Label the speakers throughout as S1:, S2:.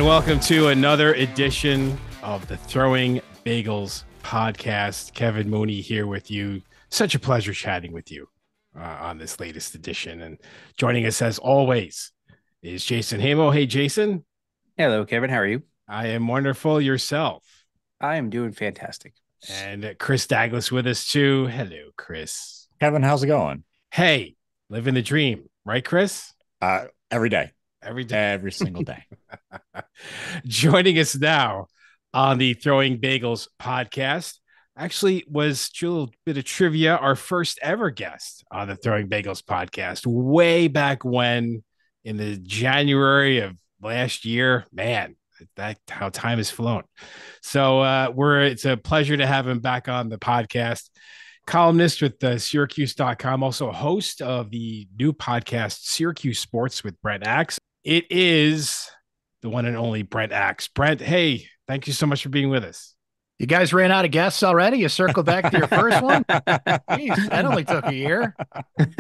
S1: welcome to another edition of the Throwing Bagels Podcast. Kevin Mooney here with you. Such a pleasure chatting with you on this latest edition. And joining us as always is Jason Hamo. Hey, Jason.
S2: Hello, Kevin. How are you?
S1: I am wonderful. Yourself?
S2: I am doing fantastic.
S1: And Chris Douglas with us too. Hello, Chris.
S3: Kevin, how's it going?
S1: Hey, living the dream. Right, Chris?
S3: Every day.
S1: Every day.
S3: Every single day.
S1: Joining us now on the Throwing Bagels podcast actually was a little bit of trivia. Our first ever guest on the Throwing Bagels podcast way back when in the January of last year. Man, that how time has flown. So it's a pleasure to have him back on the podcast. Columnist with Syracuse.com, also a host of the new podcast Syracuse Sports with Brent Axe. It is the one and only Brent Axe. Brent, hey, thank you so much for being with us.
S4: You guys ran out of guests already? You circled back to your first one? Jeez, that only took a year.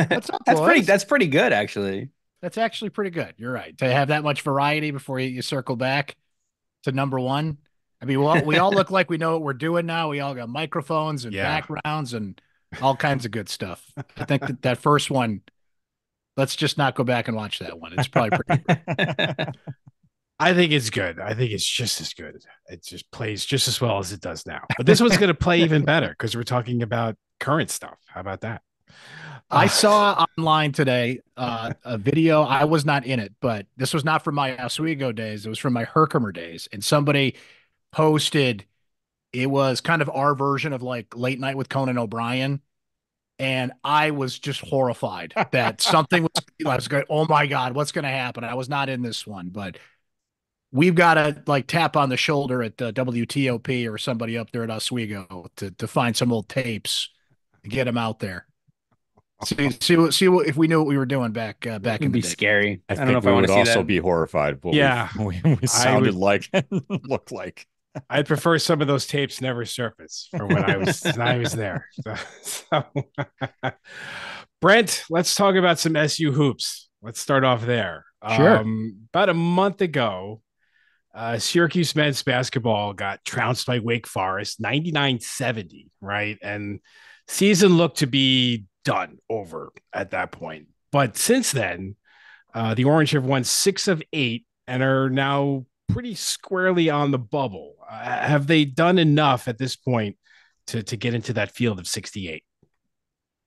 S4: What's up, boys?
S2: That's pretty good, actually.
S4: That's actually pretty good. You're right. To have that much variety before you circle back to number one. I mean, we all look like we know what we're doing now. We all got microphones and backgrounds and all kinds of good stuff. I think that first one, let's just not go back and watch that one. It's probably pretty good.
S1: I think it's good. I think it's just as good. It just plays just as well as it does now. But this one's going to play even better because we're talking about current stuff. How about that?
S4: I saw online today a video. I was not in it, but this was not from my Oswego days. It was from my Herkimer days. And somebody posted, it was kind of our version of like Late Night with Conan O'Brien. And I was just horrified that something was, I was going, oh my God, what's going to happen? I was not in this one, but we've got to like tap on the shoulder at WTOP or somebody up there at Oswego to find some old tapes and get them out there. See what if we knew what we were doing back in the day.
S2: It'd be scary.
S3: I don't know if I want to see that. Also be horrified. What we sounded like and looked like.
S1: I'd prefer some of those tapes never surface for when I was there. So Brent, let's talk about some SU hoops. Let's start off there.
S4: Sure.
S1: About a month ago, Syracuse men's basketball got trounced by Wake Forest 99-70, right? And season looked to be done over at that point. But since then, the Orange have won 6 of 8 and are now pretty squarely on the bubble. Have they done enough at this point to get into that field of 68?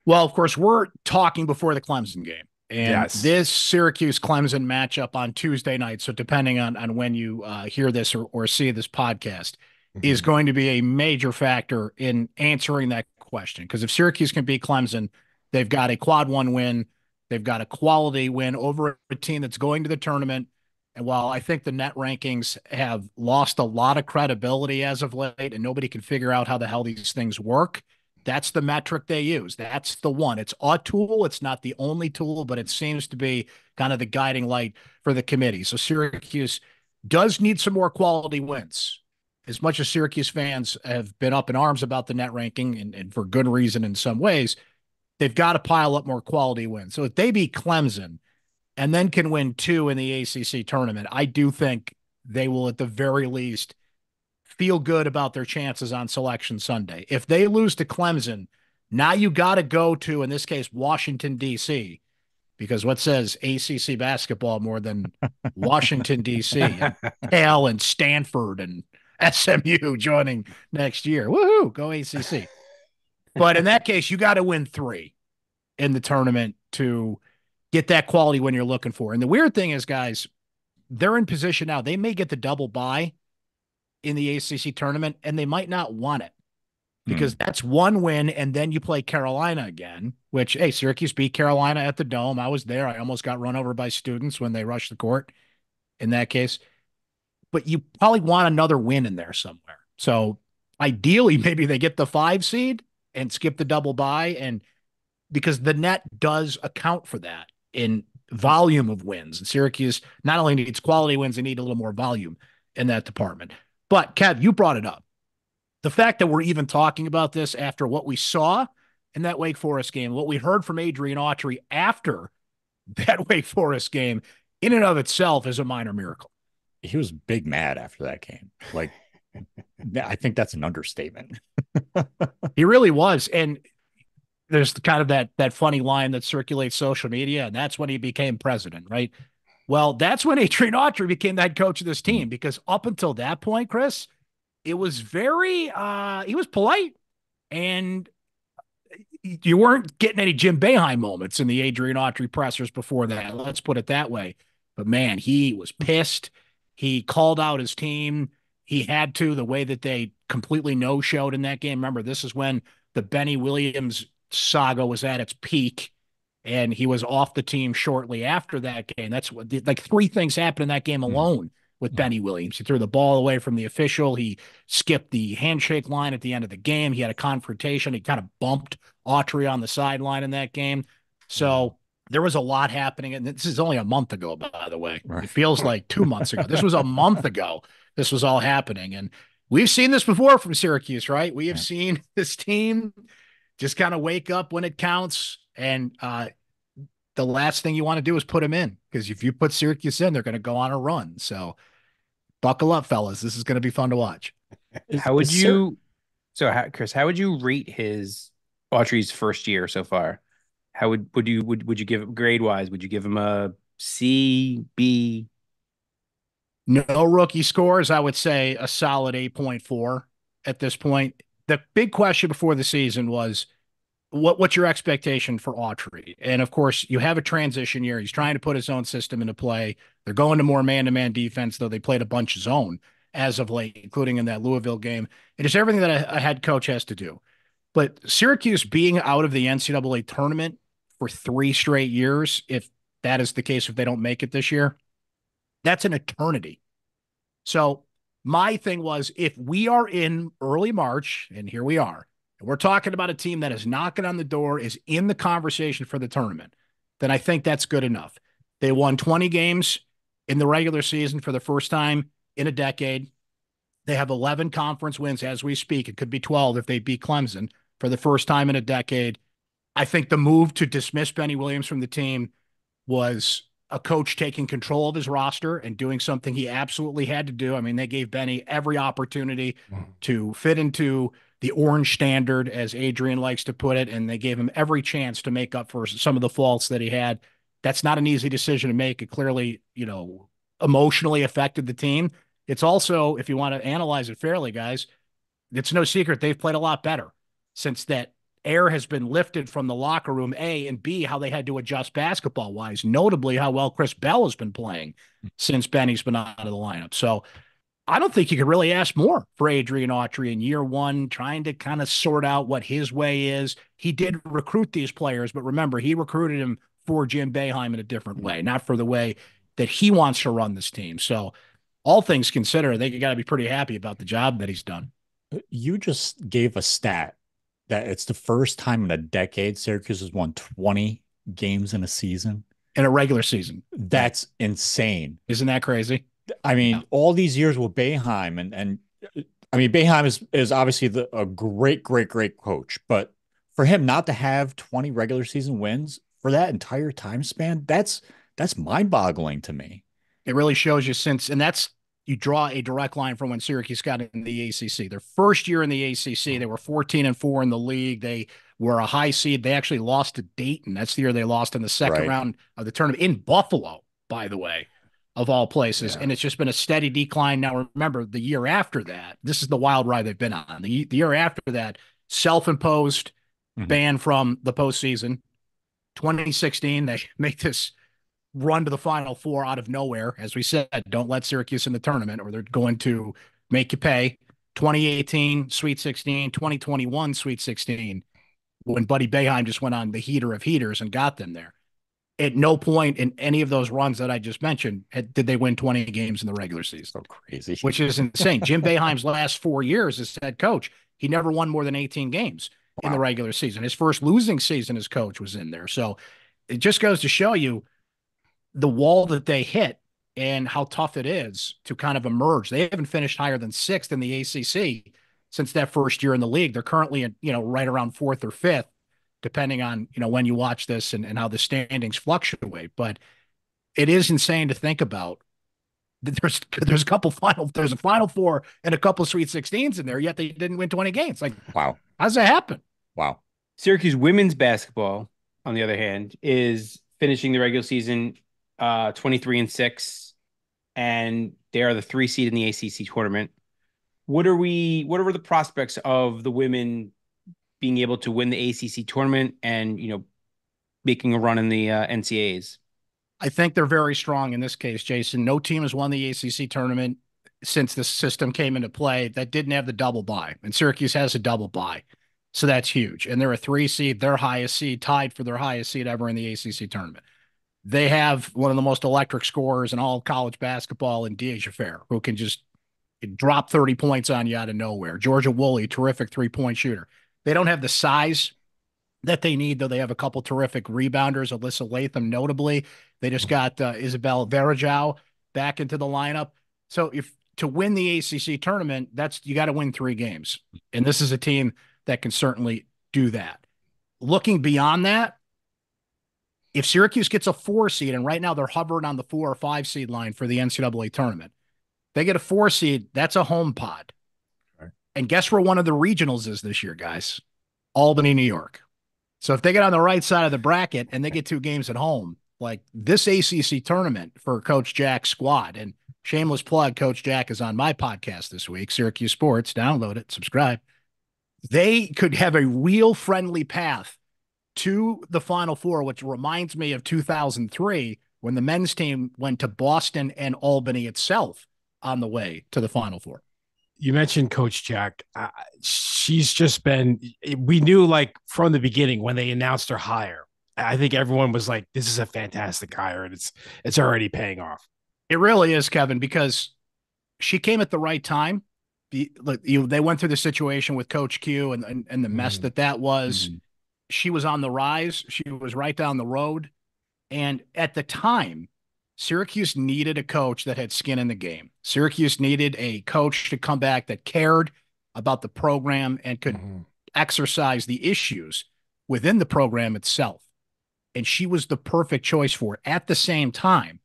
S4: Well, of course, we're talking before the Clemson game. And this Syracuse-Clemson matchup on Tuesday night, so depending on when you hear this or see this podcast, is going to be a major factor in answering that question. Because if Syracuse can beat Clemson, they've got a quad one win. They've got a quality win over a team that's going to the tournament. And while I think the net rankings have lost a lot of credibility as of late and nobody can figure out how the hell these things work, that's the metric they use. That's the one. It's a tool. It's not the only tool, but it seems to be kind of the guiding light for the committee. So Syracuse does need some more quality wins. As much as Syracuse fans have been up in arms about the net ranking, and for good reason in some ways, they've got to pile up more quality wins. So if they beat Clemson and then can win 2 in the ACC tournament, I do think they will at the very least feel good about their chances on Selection Sunday. If they lose to Clemson, now you got to go to, in this case, Washington, D.C., because what says ACC basketball more than Washington, D.C., and Cal and Stanford and SMU joining next year. Woohoo, go ACC. But in that case, you got to win 3 in the tournament to get that quality when you're looking for. And the weird thing is, guys, they're in position now. They may get the double bye in the ACC tournament, and they might not want it because that's one win, and then you play Carolina again, which, hey, Syracuse beat Carolina at the Dome. I was there. I almost got run over by students when they rushed the court in that case. But you probably want another win in there somewhere. So ideally, maybe they get the 5 seed and skip the double bye, and because the net does account for that in volume of wins. And Syracuse not only needs quality wins, they need a little more volume in that department. But, Kev, you brought it up. The fact that we're even talking about this after what we saw in that Wake Forest game, what we heard from Adrian Autry after that Wake Forest game, in and of itself is a minor miracle.
S3: he was big mad after that game. Like, I think that's an understatement.
S4: He really was. And there's kind of that funny line that circulates social media, and that's when he became president, right? Well, that's when Adrian Autry became the head coach of this team, because up until that point, Chris, it was very he was polite, and you weren't getting any Jim Boeheim moments in the Adrian Autry pressers before that. Let's put it that way. But man, he was pissed. He called out his team. He had to, the way that they completely no-showed in that game. Remember, this is when the Benny Williams saga was at its peak, and he was off the team shortly after that game. That's what, like, three things happened in that game alone with Benny Williams. He threw the ball away from the official. He skipped the handshake line at the end of the game. He had a confrontation. He kind of bumped Autry on the sideline in that game. So there was a lot happening. And this is only a month ago, by the way. Right. It feels like 2 months ago. This was a month ago. This was all happening. And we've seen this before from Syracuse, right? We have seen this team just kind of wake up when it counts. And the last thing you want to do is put them in, because if you put Syracuse in, they're going to go on a run. So buckle up, fellas. This is going to be fun to watch.
S2: Chris, how would you rate Autry's first year so far? How would you give it grade wise? Would you give him a C, B?
S4: No rookie scores. I would say a solid 8.4 at this point. The big question before the season was, what's your expectation for Autry? And of course, you have a transition year. He's trying to put his own system into play. They're going to more man-to-man defense, though they played a bunch of zone as of late, including in that Louisville game. It is everything that a head coach has to do. But Syracuse being out of the NCAA tournament for 3 straight years, if that is the case, if they don't make it this year, that's an eternity. So my thing was, if we are in early March, and here we are, and we're talking about a team that is knocking on the door, is in the conversation for the tournament, then I think that's good enough. They won 20 games in the regular season for the first time in a decade. They have 11 conference wins as we speak. It could be 12 if they beat Clemson for the first time in a decade. I think the move to dismiss Benny Williams from the team was a coach taking control of his roster and doing something he absolutely had to do. I mean, they gave Benny every opportunity to fit into the orange standard, as Adrian likes to put it, and they gave him every chance to make up for some of the faults that he had. That's not an easy decision to make. It clearly, emotionally affected the team. It's also, if you want to analyze it fairly, guys, it's no secret they've played a lot better since that air has been lifted from the locker room, A, and B, how they had to adjust basketball-wise, notably how well Chris Bell has been playing since Benny's been out of the lineup. So I don't think you could really ask more for Adrian Autry in year one, trying to kind of sort out what his way is. He did recruit these players, but remember, he recruited him for Jim Boeheim in a different way, not for the way that he wants to run this team. So all things considered, I think you got to be pretty happy about the job that he's done.
S3: You just gave a stat that it's the first time in a decade Syracuse has won 20 games in a season.
S4: In a regular season.
S3: That's insane.
S4: Isn't that crazy?
S3: I mean, all these years with Boeheim, and I mean, Boeheim is obviously a great coach, but for him not to have 20 regular season wins for that entire time span, that's mind-boggling to me.
S4: It really shows you and you draw a direct line from when Syracuse got in the ACC. Their first year in the ACC, they were 14-4 in the league. They were a high seed. They actually lost to Dayton. That's the year they lost in the second round of the tournament in Buffalo, by the way, of all places. Yeah. And it's just been a steady decline. Now, remember, the year after that, this is the wild ride they've been on. The year after that, self-imposed ban from the postseason. 2016, they make this run to the Final Four out of nowhere. As we said, don't let Syracuse in the tournament or they're going to make you pay. 2018, Sweet 16, 2021, Sweet 16, when Buddy Boeheim just went on the heater of heaters and got them there. At no point in any of those runs that I just mentioned did they win 20 games in the regular season.
S3: So crazy.
S4: Which is insane. Jim Boeheim's last 4 years as head coach, he never won more than 18 games in the regular season. His first losing season as coach was in there. So it just goes to show you the wall that they hit and how tough it is to kind of emerge. They haven't finished higher than 6th in the ACC since that first year in the league. They're currently in, right around 4th or 5th, depending on, when you watch this and how the standings fluctuate. But it is insane to think about There's a Final Four and a couple Sweet 16s in there, yet they didn't win 20 games. Like,
S3: wow,
S4: how's that happen?
S3: Wow.
S2: Syracuse women's basketball, on the other hand, is finishing the regular season 23-6, and they are the 3 seed in the ACC tournament. What are the prospects of the women being able to win the ACC tournament and, making a run in the NCAAs?
S4: I think they're very strong in this case, Jason. No team has won the ACC tournament since this system came into play that didn't have the double bye, and Syracuse has a double bye. So that's huge. And they're a 3 seed, their highest seed, tied for their highest seed ever in the ACC tournament. They have one of the most electric scorers in all of college basketball in Deja Fair, who can just drop 30 points on you out of nowhere. Georgia Woolley, terrific 3-point shooter. They don't have the size that they need, though. They have a couple terrific rebounders, Alyssa Latham notably. They just got Isabel Varejao back into the lineup. So if to win the ACC tournament, you got to win 3 games. And this is a team that can certainly do that. Looking beyond that, if Syracuse gets a 4 seed, and right now they're hovering on the 4 or 5 seed line for the NCAA tournament, they get a 4 seed, that's a home pod. Right. And guess where one of the regionals is this year, guys? Albany, New York. So if they get on the right side of the bracket and they get 2 games at home, like this ACC tournament for Coach Jack's squad, and shameless plug, Coach Jack is on my podcast this week, Syracuse Sports. Download it, subscribe. They could have a real friendly path to the Final Four, which reminds me of 2003 when the men's team went to Boston and Albany itself on the way to the Final Four.
S1: You mentioned Coach Jack. She's just been, we knew like from the beginning when they announced her hire, I think everyone was like, this is a fantastic hire, and it's already paying off.
S4: It really is, Kevin, because she came at the right time. They went through the situation with Coach Q and the mess that was. Mm-hmm. She was on the rise. She was right down the road. And at the time, Syracuse needed a coach that had skin in the game. Syracuse needed a coach to come back that cared about the program and could exercise the issues within the program itself. And she was the perfect choice for it at the same time.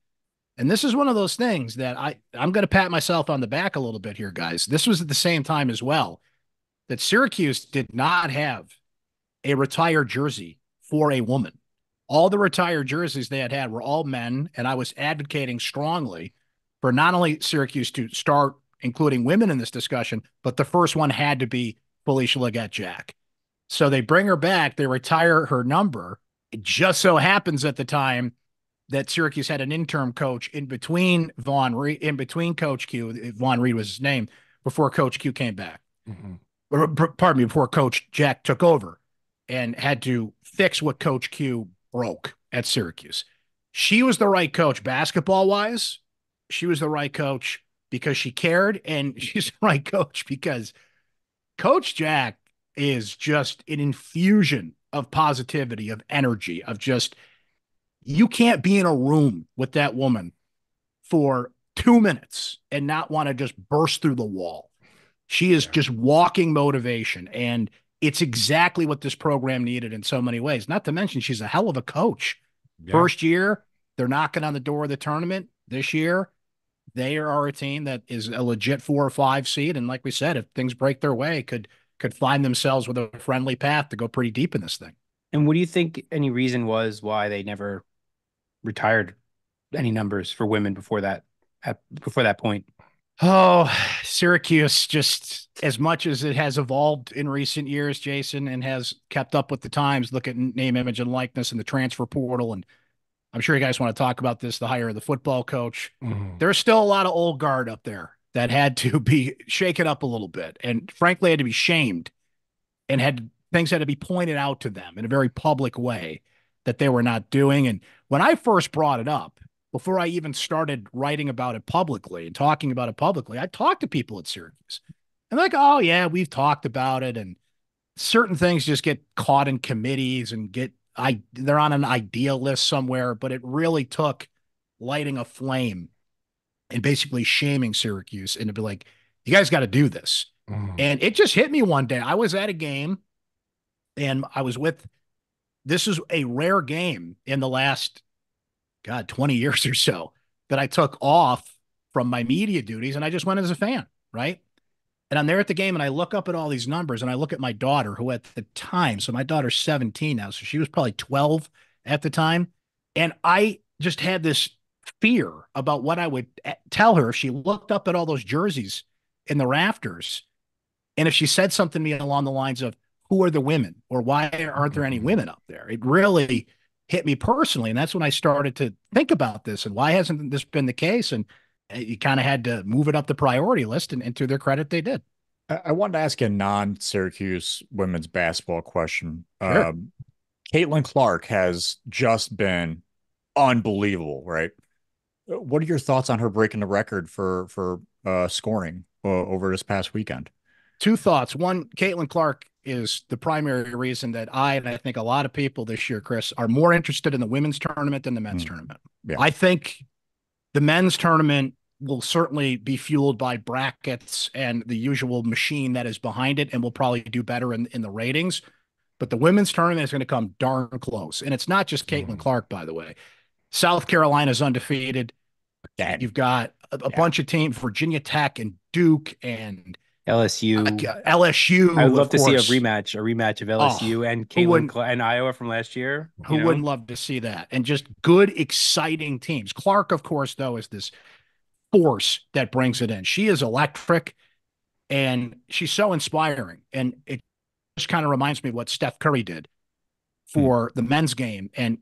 S4: And this is one of those things that I'm going to pat myself on the back a little bit here, guys. This was at the same time as well that Syracuse did not have a retired jersey for a woman. All the retired jerseys they had were all men, and I was advocating strongly for not only Syracuse to start including women in this discussion, but the first one had to be Felicia Leggett-Jack. So they bring her back, they retire her number. It just so happens at the time that Syracuse had an interim coach in between Coach Q, Vaughn Reed was his name, before Coach Q came back. Pardon me, before Coach Jack took over and had to fix what Coach Q broke at Syracuse. She was the right coach basketball-wise. She was the right coach because she cared, and she's the right coach because Coach Jack is just an infusion of positivity, of energy, of just, you can't be in a room with that woman for 2 minutes and not want to just burst through the wall. She is just walking motivation, and it's exactly what this program needed in so many ways. Not to mention, she's a hell of a coach. Yeah. First year, they're knocking on the door of the tournament. This year, they are a team that is a legit 4 or 5 seed. And like we said, if things break their way, could find themselves with a friendly path to go pretty deep in this thing.
S2: And what do you think any reason was why they never retired any numbers for women before that point?
S4: Oh, Syracuse, just as much as it has evolved in recent years, Jason, and has kept up with the times, look at name, image, and likeness in the transfer portal. And I'm sure you guys want to talk about this, the hire of the football coach. There's still a lot of old guard up there that had to be shaken up a little bit, and frankly had to be shamed, and things had to be pointed out to them in a very public way that they were not doing. And when I first brought it up, before I even started writing about it publicly and talking about it publicly, I talked to people at Syracuse, and they're like, oh yeah, we've talked about it. And certain things just get caught in committees and they're on an idea list somewhere, but it really took lighting a flame and basically shaming Syracuse and to be like, you guys got to do this. And it just hit me one day. I was at a game, and this is a rare game in the last 20 years or so that I took off from my media duties, and I just went as a fan, right? And I'm there at the game, and I look up at all these numbers, and I look at my daughter, who at the time, so my daughter's 17 now, so she was probably 12 at the time, and I just had this fear about what I would tell her if she looked up at all those jerseys in the rafters, and if she said something to me along the lines of, who are the women, or why aren't there any women up there? It really hit me personally, and that's when I started to think about this, and why hasn't this been the case? And you kind of had to move it up the priority list, and to their credit, they did.
S3: I wanted to ask a non-Syracuse women's basketball question.
S4: Sure.
S3: Caitlin Clark has just been unbelievable, right? What are your thoughts on her breaking the record for scoring over this past weekend?
S4: Two thoughts. One, Caitlin Clark is the primary reason that and I think a lot of people this year, Chris, are more interested in the women's tournament than the men's tournament.
S3: Yeah.
S4: I think the men's tournament will certainly be fueled by brackets and the usual machine that is behind it, and will probably do better in the ratings. But the women's tournament is going to come darn close. And it's not just Caitlin Clark, by the way. South Carolina's undefeated. You've got a bunch of teams, Virginia Tech and Duke and
S2: LSU.
S4: LSU.
S2: I would love to see a rematch of LSU and Caitlin and Iowa from last year.
S4: Who wouldn't love to see that? And just good, exciting teams. Clark, of course, though, is this force that brings it in. She is electric, and she's so inspiring. And it just kind of reminds me of what Steph Curry did for the men's game. And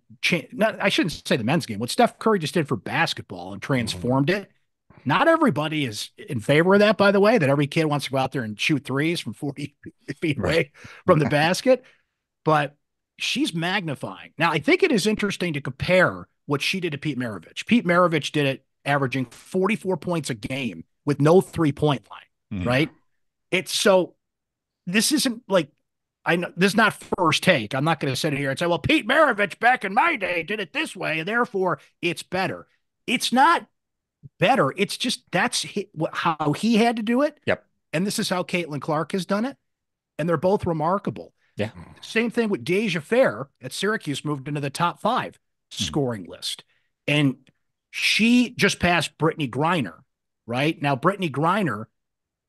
S4: I shouldn't say the men's game. What Steph Curry just did for basketball and transformed it. Not everybody is in favor of that, by the way, that every kid wants to go out there and shoot threes from 40 feet away from the basket. But she's magnifying. Now, I think it is interesting to compare what she did to Pete Maravich. Pete Maravich did it averaging 44 points a game with no 3-point line, right? This isn't like, I know this is not first take. I'm not going to sit here and say, well, Pete Maravich back in my day did it this way, and therefore it's better. It's not better. It's just that's how he had to do it.
S3: Yep.
S4: And this is how Caitlin Clark has done it. And they're both remarkable.
S3: Yeah.
S4: Same thing with Deja Fair at Syracuse, moved into the top 5 scoring list. And she just passed Brittany Griner, right? Now, Brittany Griner,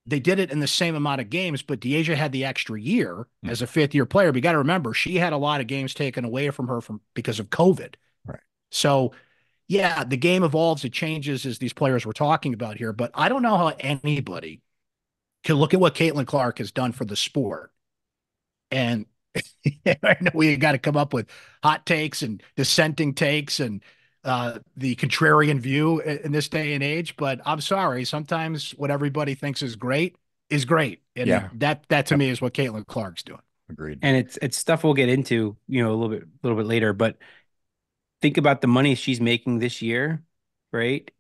S4: they did it in the same amount of games, but Deja had the extra year as a fifth-year player. But you got to remember, she had a lot of games taken away from her because of COVID.
S3: Right.
S4: So, yeah, the game evolves, it changes, as these players we're talking about here. But I don't know how anybody can look at what Caitlin Clark has done for the sport. And I know we got to come up with hot takes and dissenting takes and the contrarian view in this day and age, but I'm sorry. Sometimes what everybody thinks is great is great. And that to me is what Caitlin Clark's doing.
S3: Agreed.
S2: And it's stuff we'll get into, a little bit later, but think about the money she's making this year, right?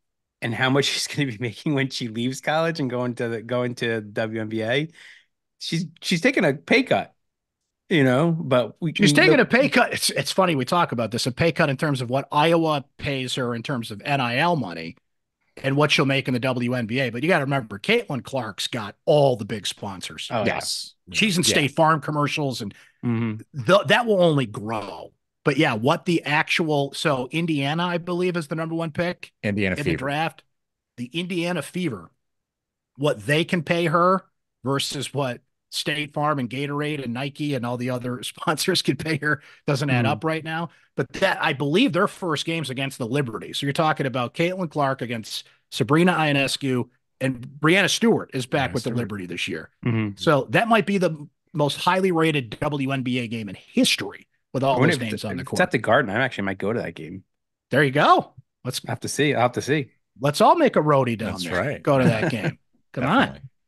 S2: And how much she's going to be making when she leaves college and going to WNBA. She's taking a pay cut. But
S4: she's taking a pay cut. It's funny. We talk about this, a pay cut in terms of what Iowa pays her in terms of NIL money and what she'll make in the WNBA. But you got to remember, Caitlin Clark's got all the big sponsors.
S2: Oh,
S3: yes.
S4: She's in State Farm commercials, and that will only grow. But yeah, what the actual, so Indiana, I believe, is the number 1 pick in the draft. The Indiana Fever, what they can pay her versus what State Farm and Gatorade and Nike and all the other sponsors can pay her doesn't add up right now. But that, I believe, their first game's against the Liberty. So you're talking about Caitlin Clark against Sabrina Ionescu, and Brianna Stewart is back with the Liberty this year. So that might be the most highly rated WNBA game in history with all those names on the court.
S2: It's at the Garden. I actually might go to that game.
S4: There you go.
S2: I'll have to see.
S4: Let's all make a roadie down
S3: That's
S4: there.
S3: Right.
S4: Go to that game. Come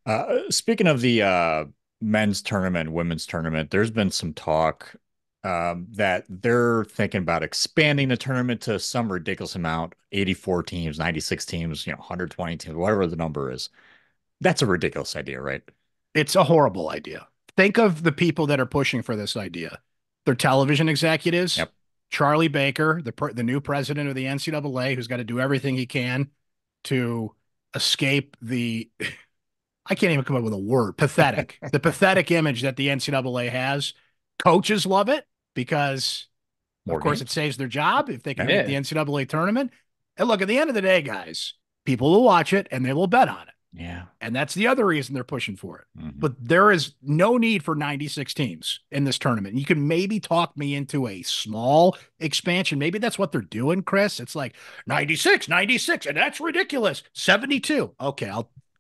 S4: on.
S3: Speaking of the men's tournament, women's tournament, there's been some talk that they're thinking about expanding the tournament to some ridiculous amount, 84 teams, 96 teams, 120 teams, whatever the number is. That's a ridiculous idea, right?
S4: It's a horrible idea. Think of the people that are pushing for this idea. They're television executives.
S3: Yep.
S4: Charlie Baker, the new president of the NCAA, who's got to do everything he can to escape the I can't even come up with a word, pathetic, the pathetic image that the NCAA has. Coaches love it because, of course, it saves their job if they can make the NCAA tournament. And look, at the end of the day, guys, people will watch it and they will bet on it.
S3: Yeah.
S4: And that's the other reason they're pushing for it.
S3: Mm-hmm.
S4: But there is no need for 96 teams in this tournament. You can maybe talk me into a small expansion. Maybe that's what they're doing, Chris. It's like 96, and that's ridiculous. 72. Okay,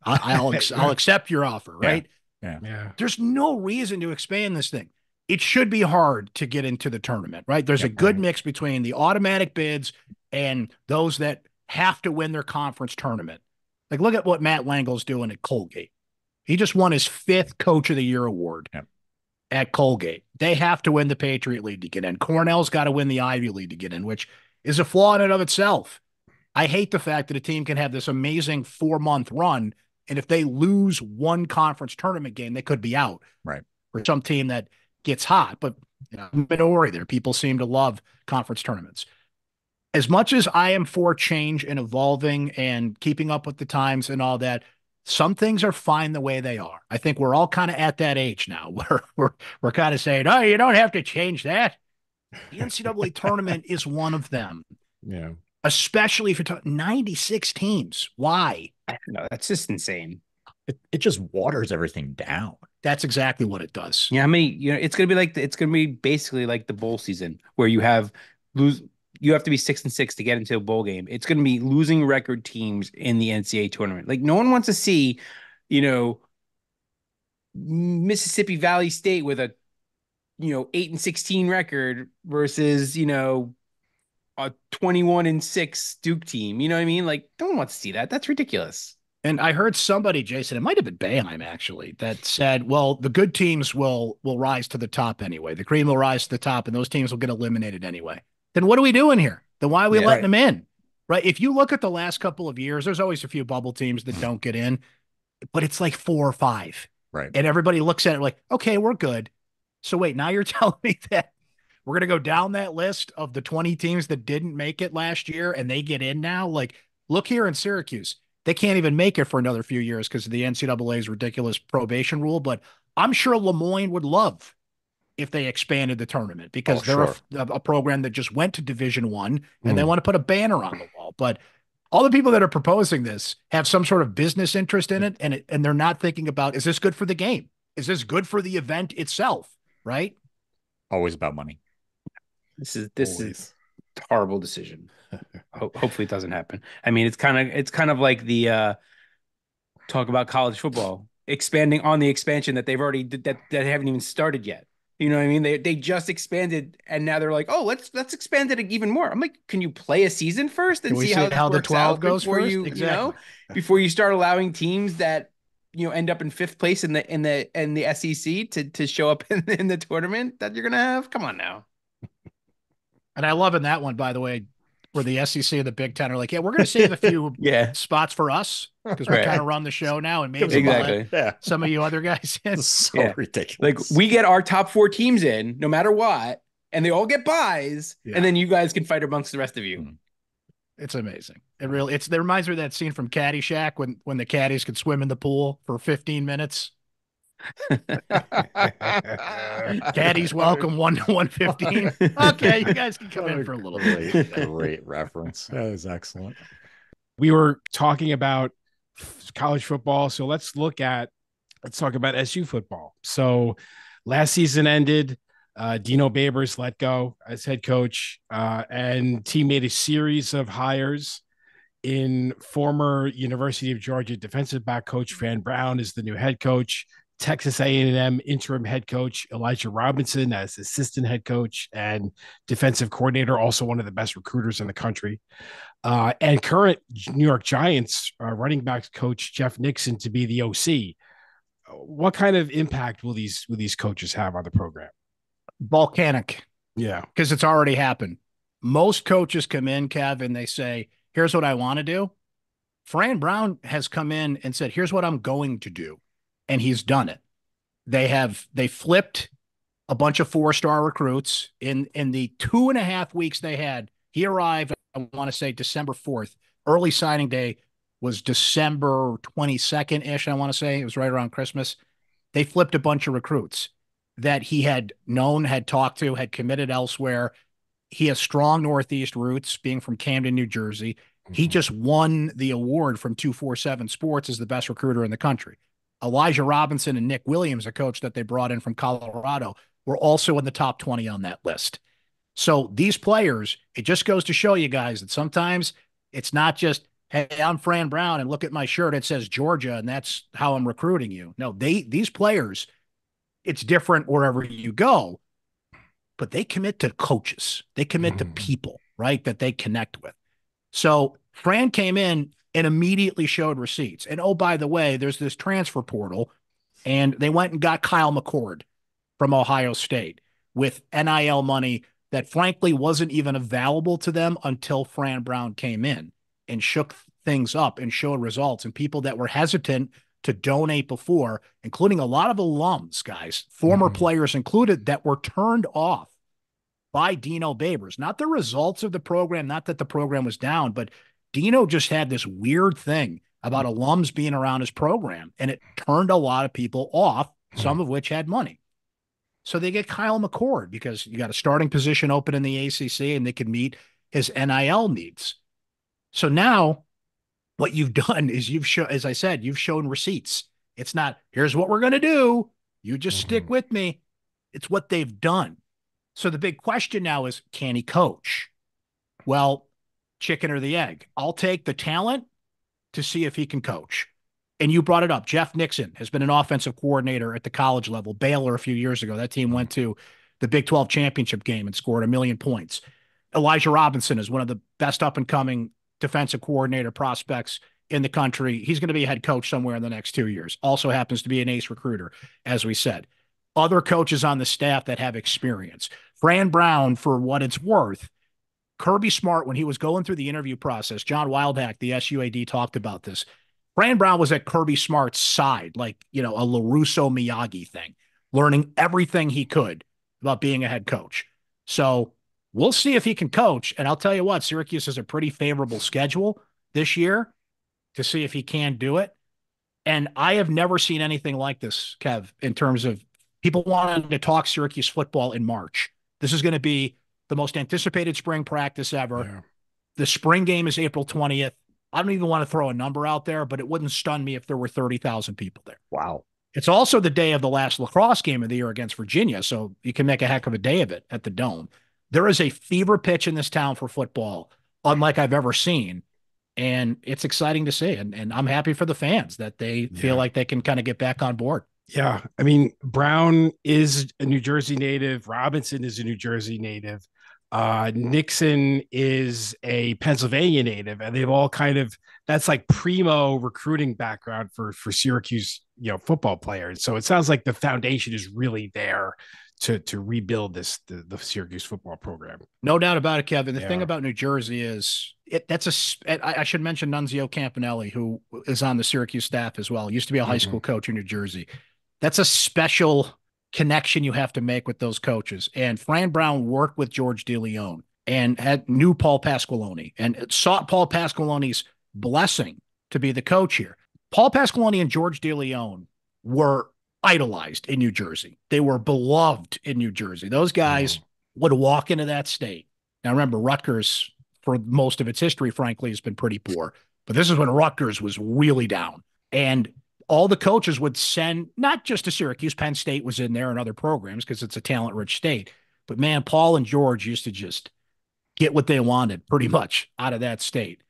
S4: I'll accept your offer, right?
S3: Yeah.
S4: There's no reason to expand this thing. It should be hard to get into the tournament, right? There's a good mix between the automatic bids and those that have to win their conference tournament. Like, look at what Matt Langle's doing at Colgate. He just won his 5th Coach of the Year award at Colgate. They have to win the Patriot League to get in. Cornell's got to win the Ivy League to get in, which is a flaw in and of itself. I hate the fact that a team can have this amazing 4-month run, and if they lose one conference tournament game, they could be out.
S3: Right.
S4: For some team that gets hot, but minority there. People seem to love conference tournaments. As much as I am for change and evolving and keeping up with the times and all that, some things are fine the way they are. I think we're all kind of at that age now where we're kind of saying, oh, you don't have to change that. The NCAA tournament is one of them.
S1: Yeah.
S4: Especially if you're talking 96 teams. Why?
S2: No, that's just insane.
S3: It just waters everything down.
S4: That's exactly what it does.
S2: Yeah, I mean, it's gonna be basically like the bowl season where you have to be 6-6 to get into a bowl game. It's gonna be losing record teams in the NCAA tournament. Like, no one wants to see, Mississippi Valley State with a 8-16 record versus a 21-6 Duke team. You know what I mean? Like, no one wants to see that. That's ridiculous.
S4: And I heard somebody, Jason, it might have been Boeheim actually, that said, well, the good teams will rise to the top anyway. The cream will rise to the top and those teams will get eliminated anyway. Then what are we doing here? Then why are we letting them in? Right? If you look at the last couple of years, there's always a few bubble teams that don't get in, but it's like 4 or 5.
S3: Right.
S4: And everybody looks at it like, okay, we're good. So wait, now you're telling me that we're going to go down that list of the 20 teams that didn't make it last year and they get in now? Like, look here in Syracuse. They can't even make it for another few years because of the NCAA's ridiculous probation rule. But I'm sure Lemoyne would love if they expanded the tournament because they're a program that just went to Division I and they want to put a banner on the wall. But all the people that are proposing this have some sort of business interest in it, and they're not thinking about, is this good for the game? Is this good for the event itself? Right?
S3: Always about money.
S2: This is a horrible decision. Hopefully it doesn't happen. I mean, it's kind of like the talk about college football expanding on the expansion that they've already that haven't even started yet. You know what I mean? They just expanded and now they're like, oh, let's expand it even more. I'm like, can you play a season first and see how the 12 goes first?
S4: Exactly.
S2: Before you start allowing teams that end up in 5th place in the SEC to show up in the tournament that you're gonna have. Come on now.
S4: And I love in that one, by the way, where the SEC and the Big Ten are like, yeah, we're going to save a few spots for us because we kind of run the show now and maybe some of you other guys in.
S3: It's so ridiculous.
S2: Like, we get our top 4 teams in no matter what, and they all get buys, and then you guys can fight amongst the rest of you.
S4: It's amazing. It reminds me of that scene from Caddyshack when the caddies could swim in the pool for 15 minutes. Caddies welcome 1 to 115. Okay, you guys can come in for a little bit.
S3: Great reference. That is excellent.
S1: We were talking about college football, so let's talk about SU football. So last season ended. Dino Babers let go as head coach, and team made a series of hires. In former University of Georgia defensive back coach Fran Brown is the new head coach. Texas A&M interim head coach Elijah Robinson as assistant head coach and defensive coordinator, also one of the best recruiters in the country. And current New York Giants running backs coach Jeff Nixon to be the OC. What kind of impact will these coaches have on the program?
S4: Volcanic.
S1: Yeah.
S4: Because it's already happened. Most coaches come in, Kev, and they say, here's what I want to do. Fran Brown has come in and said, here's what I'm going to do. And he's done it. They flipped a bunch of 4-star recruits in the 2.5 weeks they had. He arrived, I want to say December 4th. Early signing day was December 22nd-ish, I want to say. It was right around Christmas. They flipped a bunch of recruits that he had known, had talked to, had committed elsewhere. He has strong Northeast roots, being from Camden, New Jersey. He just won the award from 247 Sports as the best recruiter in the country. Elijah Robinson and Nick Williams, a coach that they brought in from Colorado, were also in the top 20 on that list. So these players, it just goes to show you guys that sometimes it's not just, hey, I'm Fran Brown and look at my shirt, it says Georgia, and that's how I'm recruiting you. No, these players, it's different wherever you go, but they commit to coaches. They commit to people, right, that they connect with. So Fran came in and immediately showed receipts. And oh, by the way, there's this transfer portal, and they went and got Kyle McCord from Ohio State with NIL money that frankly wasn't even available to them until Fran Brown came in and shook things up and showed results. And people that were hesitant to donate before, including a lot of alums, guys, former players included, that were turned off by Dino Babers. Not the results of the program, not that the program was down, but Dino just had this weird thing about alums being around his program, and it turned a lot of people off, some of which had money. So they get Kyle McCord because you got a starting position open in the ACC and they can meet his NIL needs. So now what you've done is you've shown, as I said, you've shown receipts. It's not, here's what we're going to do. You just stick with me. It's what they've done. So the big question now is, can he coach? Well, chicken or the egg? I'll take the talent to see if he can coach. And you brought it up. Jeff Nixon has been an offensive coordinator at the college level. Baylor a few years ago. That team went to the Big 12 championship game and scored 1 million points. Elijah Robinson is one of the best up-and-coming defensive coordinator prospects in the country. He's going to be a head coach somewhere in the next 2 years. Also happens to be an ace recruiter, as we said. Other coaches on the staff that have experience. Fran Brown, for what it's worth, Kirby Smart, when he was going through the interview process, John Wildhack, the SUAD, talked about this. Fran Brown was at Kirby Smart's side, like, a LaRusso Miyagi thing, learning everything he could about being a head coach. So we'll see if he can coach. And I'll tell you what, Syracuse has a pretty favorable schedule this year to see if he can do it. And I have never seen anything like this, Kev, in terms of people wanting to talk Syracuse football in March. This is going to be the most anticipated spring practice ever. Yeah. The spring game is April 20th. I don't even want to throw a number out there, but it wouldn't stun me if there were 30,000 people there.
S3: Wow.
S4: It's also the day of the last lacrosse game of the year against Virginia, so you can make a heck of a day of it at the Dome. There is a fever pitch in this town for football, unlike I've ever seen, and it's exciting to see. And I'm happy for the fans that they feel like they can kind of get back on board.
S1: Yeah. I mean, Brown is a New Jersey native. Robinson is a New Jersey native. Nixon is a Pennsylvania native, and they've all that's like primo recruiting background for Syracuse, football players. So it sounds like the foundation is really there to rebuild the Syracuse football program.
S4: No doubt about it, Kevin. The thing about New Jersey is I should mention Nunzio Campanelli, who is on the Syracuse staff as well. Used to be a high school coach in New Jersey. That's a special connection you have to make with those coaches. And Fran Brown worked with George DeLeon and knew Paul Pasqualoni and sought Paul Pasqualoni's blessing to be the coach here. Paul Pasqualoni and George DeLeon were idolized in New Jersey. They were beloved in New Jersey. Those guys would walk into that state. Now, remember, Rutgers, for most of its history, frankly, has been pretty poor. But this is when Rutgers was really down. And all the coaches would send, not just to Syracuse, Penn State was in there and other programs because it's a talent-rich state. But, man, Paul and George used to just get what they wanted pretty much out of that state.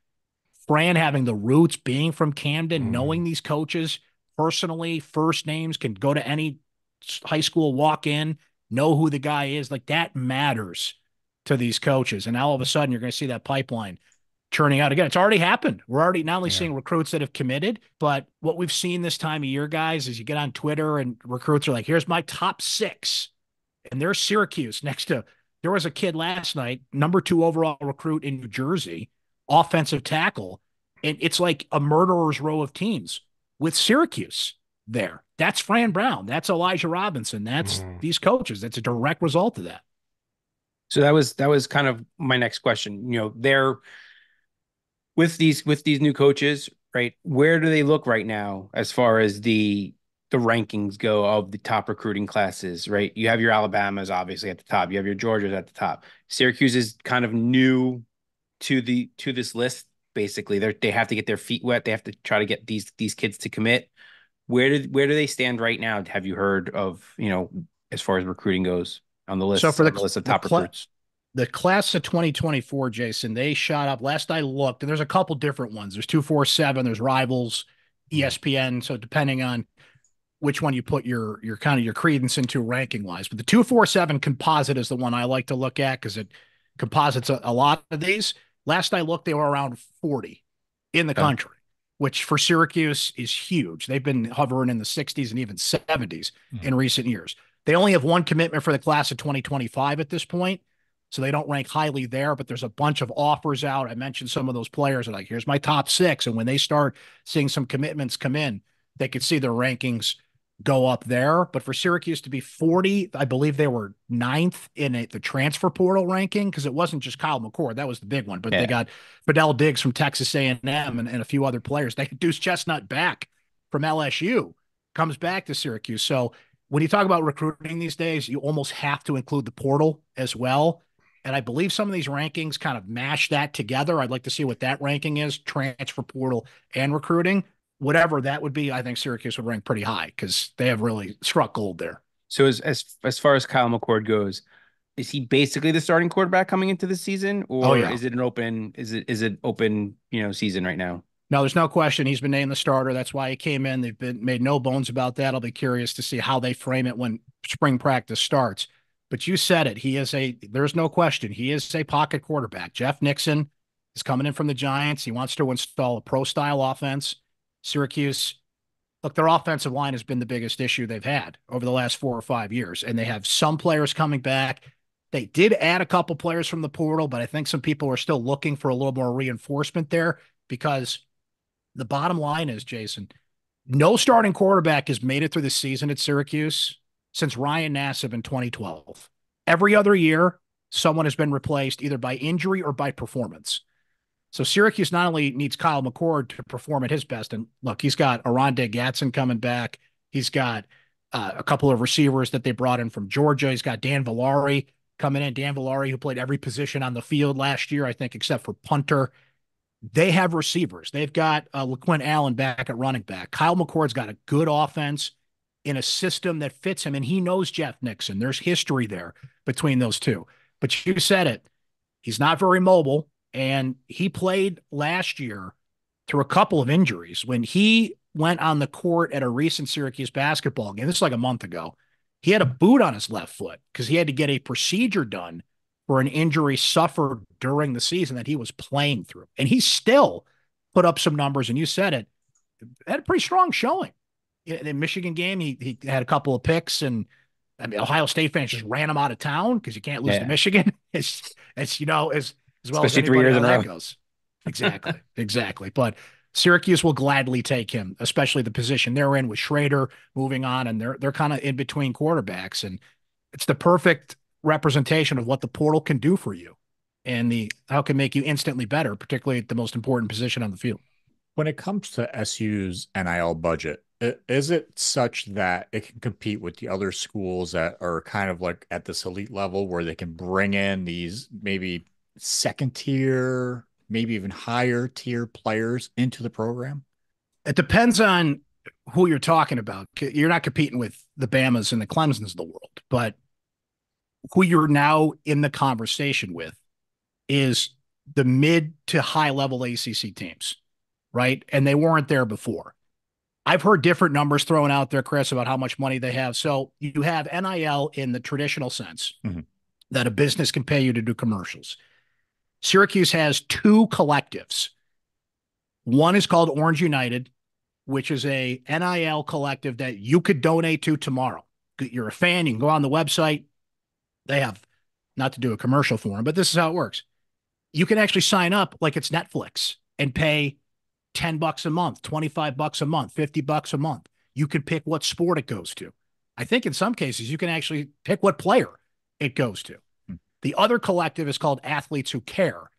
S4: Fran having the roots, being from Camden, knowing these coaches personally, first names, can go to any high school, walk in, know who the guy is. Like, that matters to these coaches. And now all of a sudden you're going to see that pipeline churning out again. It's already happened. We're already not only seeing recruits that have committed, but what we've seen this time of year, guys, is you get on Twitter and recruits are like, here's my top 6. And there's Syracuse next to, there was a kid last night, number 2 overall recruit in New Jersey, offensive tackle. And it's like a murderer's row of teams with Syracuse there. That's Fran Brown. That's Elijah Robinson. That's these coaches. That's a direct result of that.
S2: So that was kind of my next question. They're with these new coaches, right? Where do they look right now as far as the rankings go of the top recruiting classes, right? You have your Alabamas obviously at the top. You have your Georgias at the top. Syracuse is kind of new to this list basically. They have to get their feet wet. They have to try to get these kids to commit. Where do they stand right now? Have you heard of, as far as recruiting goes on the
S4: So
S2: list,
S4: for
S2: on the list of top recruits?
S4: The class of 2024, Jason, they shot up. Last I looked, and there's a couple different ones. There's 247, there's Rivals, ESPN. So depending on which one you put your kind of your credence into ranking wise, but the 247 composite is the one I like to look at because it composites a lot of these. Last I looked, they were around 40 in the country, which for Syracuse is huge. They've been hovering in the 60s and even 70s in recent years. They only have one commitment for the class of 2025 at this point. So they don't rank highly there, but there's a bunch of offers out. I mentioned some of those players are like, here's my top 6. And when they start seeing some commitments come in, they could see their rankings go up there. But for Syracuse to be 40, I believe they were 9th in the transfer portal ranking, because it wasn't just Kyle McCord. That was the big one. But they got Fidel Diggs from Texas A&M and a few other players. They had Deuce Chestnut back from LSU, comes back to Syracuse. So when you talk about recruiting these days, you almost have to include the portal as well. And I believe some of these rankings kind of mash that together. I'd like to see what that ranking is, transfer portal and recruiting. Whatever that would be, I think Syracuse would rank pretty high because they have really struck gold there.
S2: So as far as Kyle McCord goes, is he basically the starting quarterback coming into the season, or is it an open season right now?
S4: No, there's no question. He's been named the starter. That's why he came in. They've been made no bones about that. I'll be curious to see how they frame it when spring practice starts. But you said it. There's no question. He is a pocket quarterback. Jeff Nixon is coming in from the Giants. He wants to install a pro-style offense. Syracuse, look, their offensive line has been the biggest issue they've had over the last 4 or 5 years, and they have some players coming back. They did add a couple players from the portal, but I think some people are still looking for a little more reinforcement there, because the bottom line is, Jason, no starting quarterback has made it through the season at Syracuse since Ryan Nassib in 2012. Every other year, someone has been replaced either by injury or by performance. So Syracuse not only needs Kyle McCord to perform at his best, and look, he's got Arondé Gatson coming back. He's got a couple of receivers that they brought in from Georgia. He's got Dan Villari coming in. Dan Villari, who played every position on the field last year, I think, except for punter. They have receivers. They've got LaQuint Allen back at running back. Kyle McCord's got a good offense in a system that fits him, and he knows Jeff Nixon. There's history there between those two. But you said it. He's not very mobile. And he played last year through a couple of injuries. When he went on the court at a recent Syracuse basketball game, this is like a month ago, he had a boot on his left foot because he had to get a procedure done for an injury suffered during the season that he was playing through. And he still put up some numbers, and you said it, had a pretty strong showing. In the Michigan game, he had a couple of picks, and I mean, Ohio State fans just ran him out of town because you can't lose to Michigan. As well, especially as
S2: 3 years in a row.
S4: Goes. Exactly. But Syracuse will gladly take him, especially the position they're in with Schrader moving on, and they're kind of in between quarterbacks, and it's the perfect representation of what the portal can do for you, and how it can make you instantly better, particularly at the most important position on the field.
S3: When it comes to SU's NIL budget, is it such that it can compete with the other schools that are kind of like at this elite level where they can bring in these maybe second tier, maybe even higher tier players into the program?
S4: It depends on who you're talking about. You're not competing with the Bamas and the Clemsons of the world, but who you're now in the conversation with is the mid to high level ACC teams, right? And they weren't there before. I've heard different numbers thrown out there, Chris, about how much money they have. So you have NIL in the traditional sense that a business can pay you to do commercials. Syracuse has 2 collectives. One is called Orange United, which is a NIL collective that you could donate to tomorrow. You're a fan, you can go on the website. They have, not to do a commercial for them, but this is how it works. You can actually sign up like it's Netflix and pay $10 a month, $25 a month, $50 a month. You can pick what sport it goes to. I think in some cases you can actually pick what player it goes to. The other collective is called Athletes Who Care.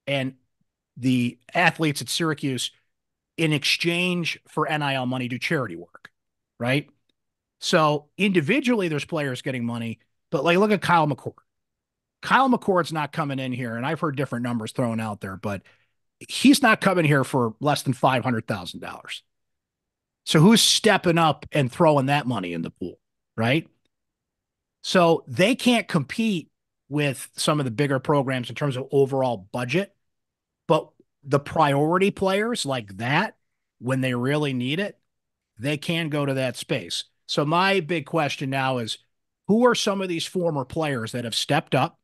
S4: And the athletes at Syracuse, in exchange for NIL money, do charity work, right? So individually, there's players getting money, but like, look at Kyle McCord. Kyle McCord's not coming in here, and I've heard different numbers thrown out there, but he's not coming here for less than $500,000. So who's stepping up and throwing that money in the pool, right? So they can't compete with some of the bigger programs in terms of overall budget, but the priority players like that, when they really need it, they can go to that space. So my big question now is, who are some of these former players that have stepped up?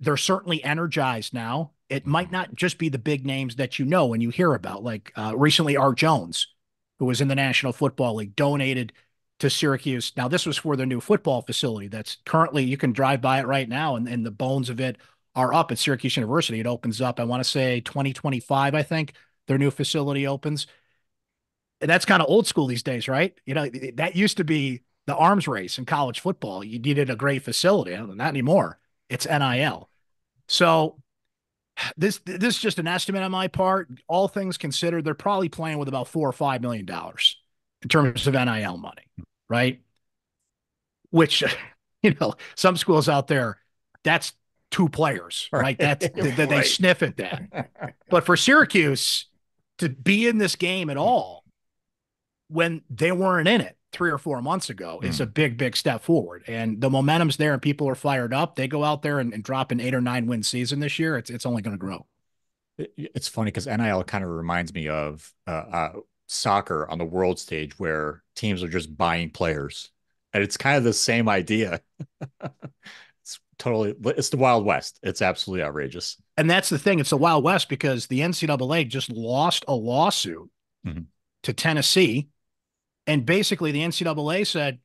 S4: They're certainly energized now. It might not just be the big names that you know and you hear about, like recently Art Jones, who was in the National Football League, donated to Syracuse. Now, this was for the new football facility that's currently, you can drive by it right now, and the bones of it are up at Syracuse University. It opens up, I want to say 2025, I think, their new facility opens. And that's kind of old school these days, right? You know, that used to be the arms race in college football. You needed a great facility. Not anymore. It's NIL. So this is just an estimate on my part. All things considered, they're probably playing with about $4 or $5 million in terms of NIL money, right? Which, you know, some schools out there, that's 2 players, right? That's they sniff at that. But for Syracuse to be in this game at all when they weren't in it 3 or 4 months ago is a big step forward. And the momentum's there and people are fired up. They go out there and drop an 8 or 9 win season this year. It's only going to grow.
S3: It's funny because NIL kind of reminds me of soccer on the world stage where teams are just buying players. And it's kind of the same idea. It's the Wild West. It's absolutely outrageous.
S4: And that's the thing. It's the Wild West because the NCAA just lost a lawsuit to Tennessee. And basically the NCAA said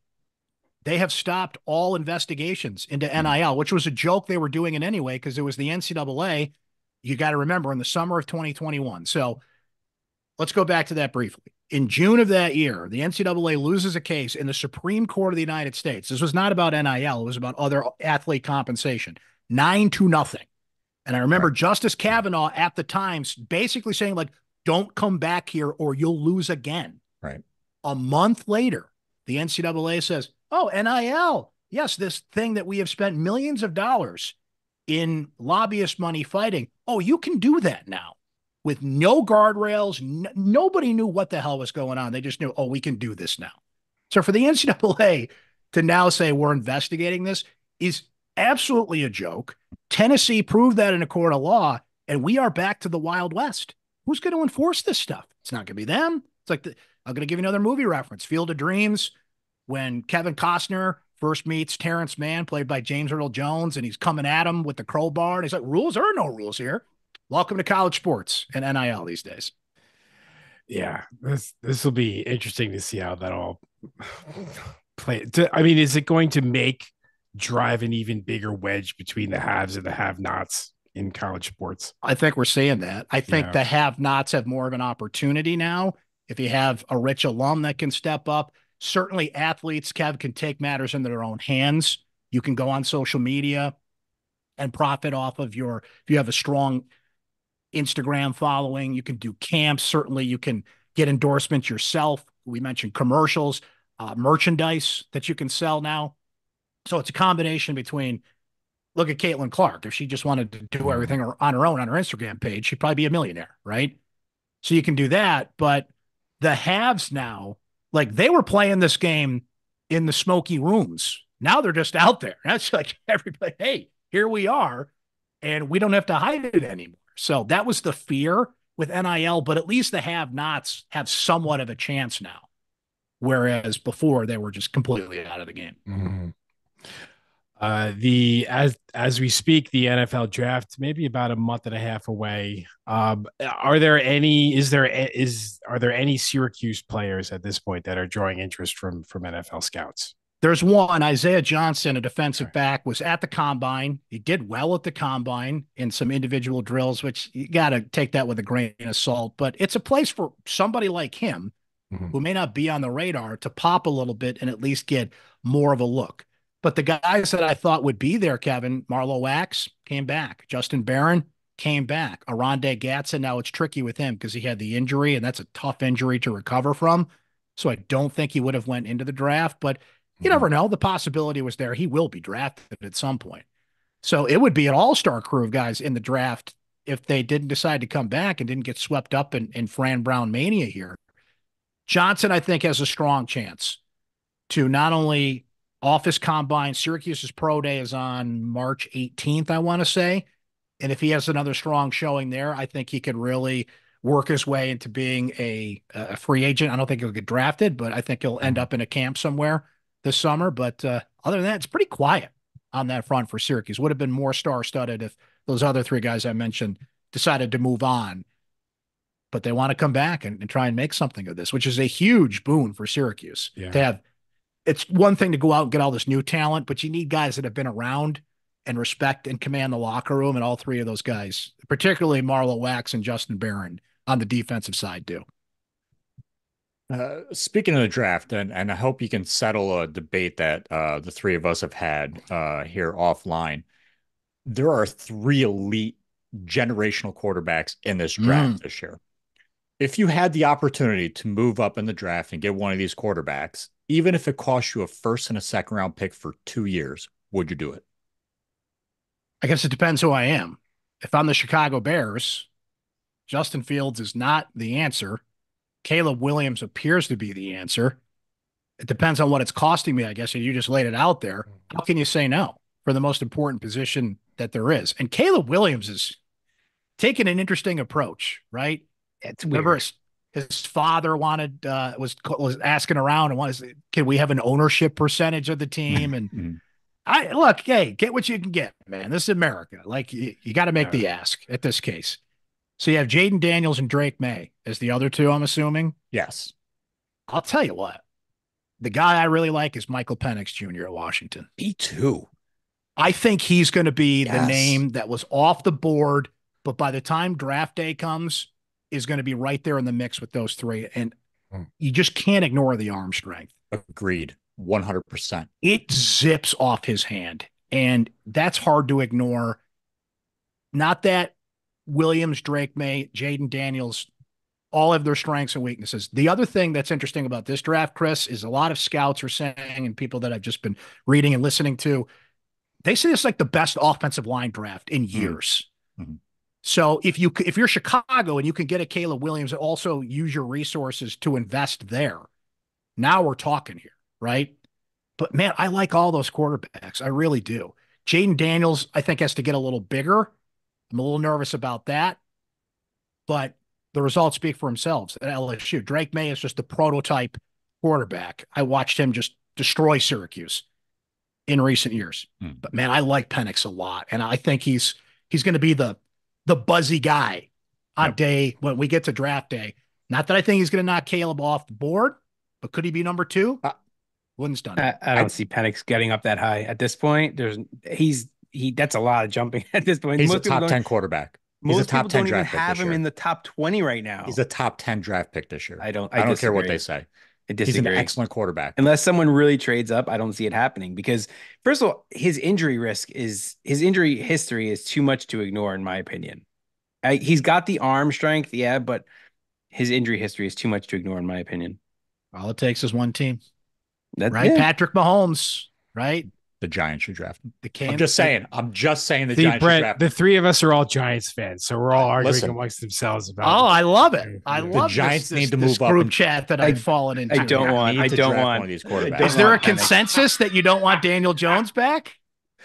S4: they have stopped all investigations into NIL, which was a joke they were doing it anyway because it was the NCAA. You got to remember in the summer of 2021. So let's go back to that briefly. In June of that year, the NCAA loses a case in the Supreme Court of the United States. This was not about NIL. It was about other athlete compensation, 9-0. And I remember Justice Kavanaugh at the time basically saying, like, don't come back here or you'll lose again.
S3: Right.
S4: A month later, the NCAA says, oh, NIL. Yes, this thing that we have spent millions of dollars in lobbyist money fighting. Oh, you can do that now with no guardrails. Nobody knew what the hell was going on. They just knew, oh, we can do this now. So for the NCAA to now say we're investigating this is absolutely a joke. Tennessee proved that in a court of law, and we are back to the Wild West. Who's going to enforce this stuff? It's not going to be them. It's like I'm going to give you another movie reference, Field of Dreams, when Kevin Costner first meets Terrence Mann, played by James Earl Jones, and he's coming at him with the crowbar. And he's like, rules? There are no rules here. Welcome to college sports and NIL these days.
S1: Yeah, this will be interesting to see how that all play. I mean, is it going to drive an even bigger wedge between the haves and the have-nots in college sports?
S4: I think we're seeing that. I think the have-nots have more of an opportunity now. If you have a rich alum that can step up, certainly athletes, Kev, can take matters into their own hands. You can go on social media and profit off of if you have a strong Instagram following, you can do camps. Certainly you can get endorsements yourself. We mentioned commercials, merchandise that you can sell now. So it's a combination between, look at Caitlin Clark. If she just wanted to do everything on her own on her Instagram page, she'd probably be a millionaire, right? So you can do that. But the haves now, like they were playing this game in the smoky rooms. Now they're just out there. That's like everybody, hey, here we are. And we don't have to hide it anymore. So that was the fear with NIL, but at least the have-nots have somewhat of a chance now. Whereas before they were just completely out of the game.
S1: Mm-hmm. As we speak, the NFL draft maybe about a month and a half away. Are there any Syracuse players at this point that are drawing interest from NFL scouts?
S4: There's one, Isaiah Johnson, a defensive back, was at the combine. He did well at the combine in some individual drills, which you got to take that with a grain of salt. But it's a place for somebody like him who may not be on the radar to pop a little bit and at least get more of a look. But the guys that I thought would be there, Kevin, Marlo Axe came back. Justin Barron came back. Aronde Gatson, now it's tricky with him because he had the injury, and that's a tough injury to recover from. So I don't think he would have went into the draft, but you never know. The possibility was there. He will be drafted at some point. So it would be an all-star crew of guys in the draft if they didn't decide to come back and didn't get swept up in Fran Brown mania here. Johnson, I think, has a strong chance to not only off his combine. Syracuse's pro day is on March 18th, I want to say. And if he has another strong showing there, I think he could really work his way into being a free agent. I don't think he'll get drafted, but I think he'll end up in a camp somewhere this summer. But other than that, it's pretty quiet on that front for Syracuse. Would have been more star-studded if those other three guys I mentioned decided to move on. But they want to come back and try and make something of this, which is a huge boon for Syracuse. To have, it's one thing to go out and get all this new talent, but you need guys that have been around and respect and command the locker room. And all three of those guys, particularly Marlo Wax and Justin Barron on the defensive side, do.
S3: Speaking of the draft, and I hope you can settle a debate that the three of us have had here offline. There are three elite generational quarterbacks in this draft this year. If you had the opportunity to move up in the draft and get one of these quarterbacks, even if it cost you a first and a second round pick for 2 years, would you do it?
S4: I guess it depends who I am. If I'm the Chicago Bears, Justin Fields is not the answer. Caleb Williams appears to be the answer. It depends on what it's costing me, I guess, and you just laid it out there. How can you say no for the most important position that there is? And Caleb Williams is taking an interesting approach, right?
S2: It's weird.
S4: His father wanted was asking around and wanted, can we have an ownership percentage of the team? And hey, get what you can get, man. This is America. Like you got to make the ask at this case. So you have Jaden Daniels and Drake May as the other two, I'm assuming.
S3: Yes.
S4: I'll tell you what. The guy I really like is Michael Penix Jr. at Washington.
S3: Me too.
S4: I think he's going to be the name that was off the board, but by the time draft day comes, is going to be right there in the mix with those three. And you just can't ignore the arm strength.
S3: Agreed. 100%.
S4: It zips off his hand, and that's hard to ignore. Not that Williams, Drake May, Jaden Daniels all have their strengths and weaknesses. The other thing that's interesting about this draft, Chris, is a lot of scouts are saying, and people that I've just been reading and listening to, they say it's like the best offensive line draft in years. So if you're Chicago and you can get a Caleb Williams and also use your resources to invest there, now we're talking here, right? But man, I like all those quarterbacks. I really do. Jaden Daniels, I think, has to get a little bigger. I'm a little nervous about that, but the results speak for themselves at LSU. Drake May is just the prototype quarterback. I watched him just destroy Syracuse in recent years. But man, I like Penix a lot, and I think he's going to be the buzzy guy on day when we get to draft day. Not that I think he's going to knock Caleb off the board, but could he be number 2? Wouldn't stun me.
S2: I don't see Penix getting up that high at this point. That's a lot of jumping at this point.
S3: He's a top 10 quarterback. He's a top 10 draft pick.
S2: Have him in the top 20 right now.
S3: He's a top 10 draft pick this year.
S2: I don't
S3: care what they say.
S2: I disagree.
S3: He's an excellent quarterback.
S2: Unless someone really trades up, I don't see it happening because, first of all, his injury history is too much to ignore, in my opinion. He's got the arm strength, but his injury history is too much to ignore, in my opinion.
S4: All it takes is one team.
S2: That's
S4: right?
S2: It.
S4: Patrick Mahomes, right?
S3: The Giants should draft him.
S4: I'm
S3: just saying the Giants should draft him.
S1: The three of us are all Giants fans, so we're all arguing amongst themselves about it.
S4: I love it. I love
S3: the Giants need to
S4: move
S3: up
S4: group chat that I've fallen into.
S2: I don't want
S3: one of these quarterbacks.
S4: Is there a consensus that you don't want Daniel Jones back?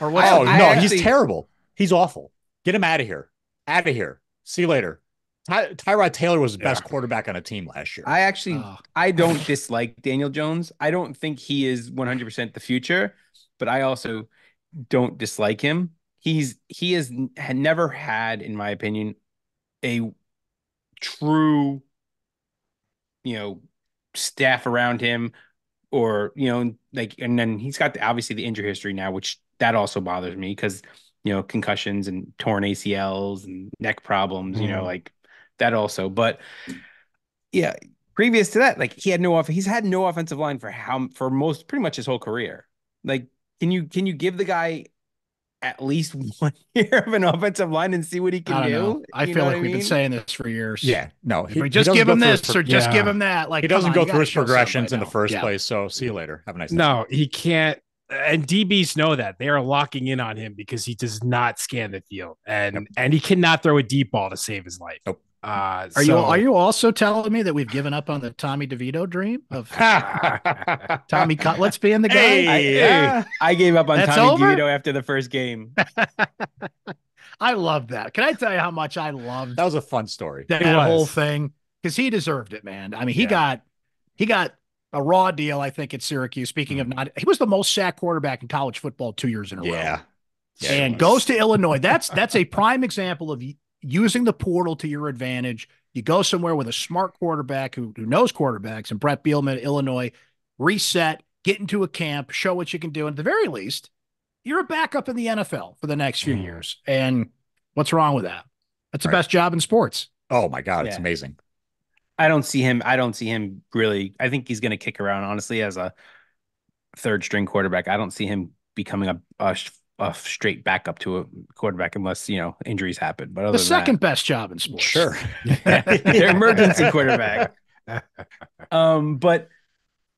S4: Or what?
S3: Oh, no, he's terrible. He's awful. Get him out of here. Out of here. See you later. Tyrod Taylor was the best quarterback on a team last year.
S2: I don't dislike Daniel Jones. I don't think he is 100% the future, but I also don't dislike him. He had never had, in my opinion, a true, staff around him, or and then he's got obviously the injury history now, which that also bothers me because concussions and torn ACLs and neck problems, that also. But yeah, previous to that, he's had no offensive line for pretty much his whole career. Can you give the guy at least 1 year of an offensive line and see what he can do?
S4: I feel like we've been saying this for years.
S3: Yeah, no,
S4: we just give him this or just give him that.
S3: He doesn't go through his progressions in the first place. So see you later. Have a nice day.
S1: No, he can't and DBs know that they are locking in on him because he does not scan the field, and he cannot throw a deep ball to save his life.
S3: Nope.
S4: Are you also telling me that we've given up on the Tommy DeVito dream of Tommy Cutlets being the guy?
S2: I gave up on Tommy DeVito after the first game.
S4: I love that. Can I tell you how much I loved
S3: that was a fun story.
S4: That whole thing, because he deserved it, man. I mean, he got a raw deal, I think, at Syracuse. Speaking of he was the most sacked quarterback in college football 2 years in a row.
S3: Yeah,
S4: and goes to Illinois. That's a prime example of using the portal to your advantage. You go somewhere with a smart quarterback who knows quarterbacks, and Brett Bielema at Illinois, reset, get into a camp, show what you can do. And at the very least, you're a backup in the NFL for the next few years. And what's wrong with that? That's the best job in sports.
S3: Oh my God, it's amazing.
S2: I don't see him really. I think he's going to kick around, honestly, as a third string quarterback. I don't see him becoming a straight backup to a quarterback unless, injuries happen. But
S4: the second best job in sports.
S3: Sure.
S2: Their emergency quarterback. But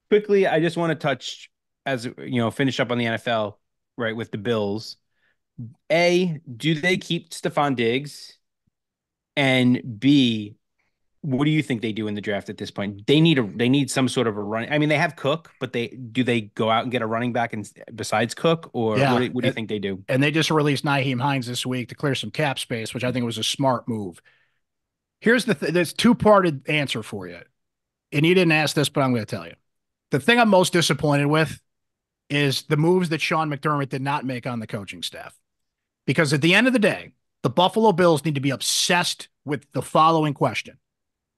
S2: quickly, I just want to touch, finish up on the NFL, right, with the Bills. Do they keep Stephon Diggs? And B, what do you think they do in the draft at this point? They need some sort of a run. I mean, they have Cook, but do they go out and get a running back besides Cook, or what do you think they do?
S4: And they just released Nyheim Hines this week to clear some cap space, which I think was a smart move. Here's there's two-parted answer for you. And you didn't ask this, but I'm going to tell you. The thing I'm most disappointed with is the moves that Sean McDermott did not make on the coaching staff. Because at the end of the day, the Buffalo Bills need to be obsessed with the following question.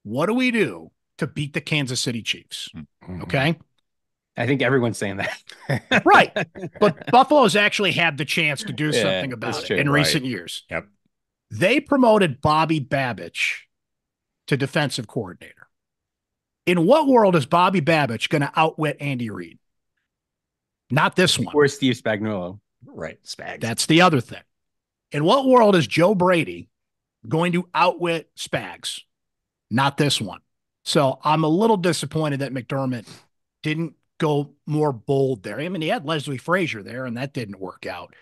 S4: What do we do to beat the Kansas City Chiefs? Okay.
S2: I think everyone's saying that.
S4: Right. But Buffalo's actually had the chance to do something about it in recent years.
S3: Yep.
S4: They promoted Bobby Babich to defensive coordinator. In what world is Bobby Babich going to outwit Andy Reid? Not this one.
S2: Or Steve Spagnuolo.
S3: Right. Spags.
S4: That's the other thing. In what world is Joe Brady going to outwit Spags? Not this one. So I'm a little disappointed that McDermott didn't go more bold there. I mean, he had Leslie Frazier there, and that didn't work out.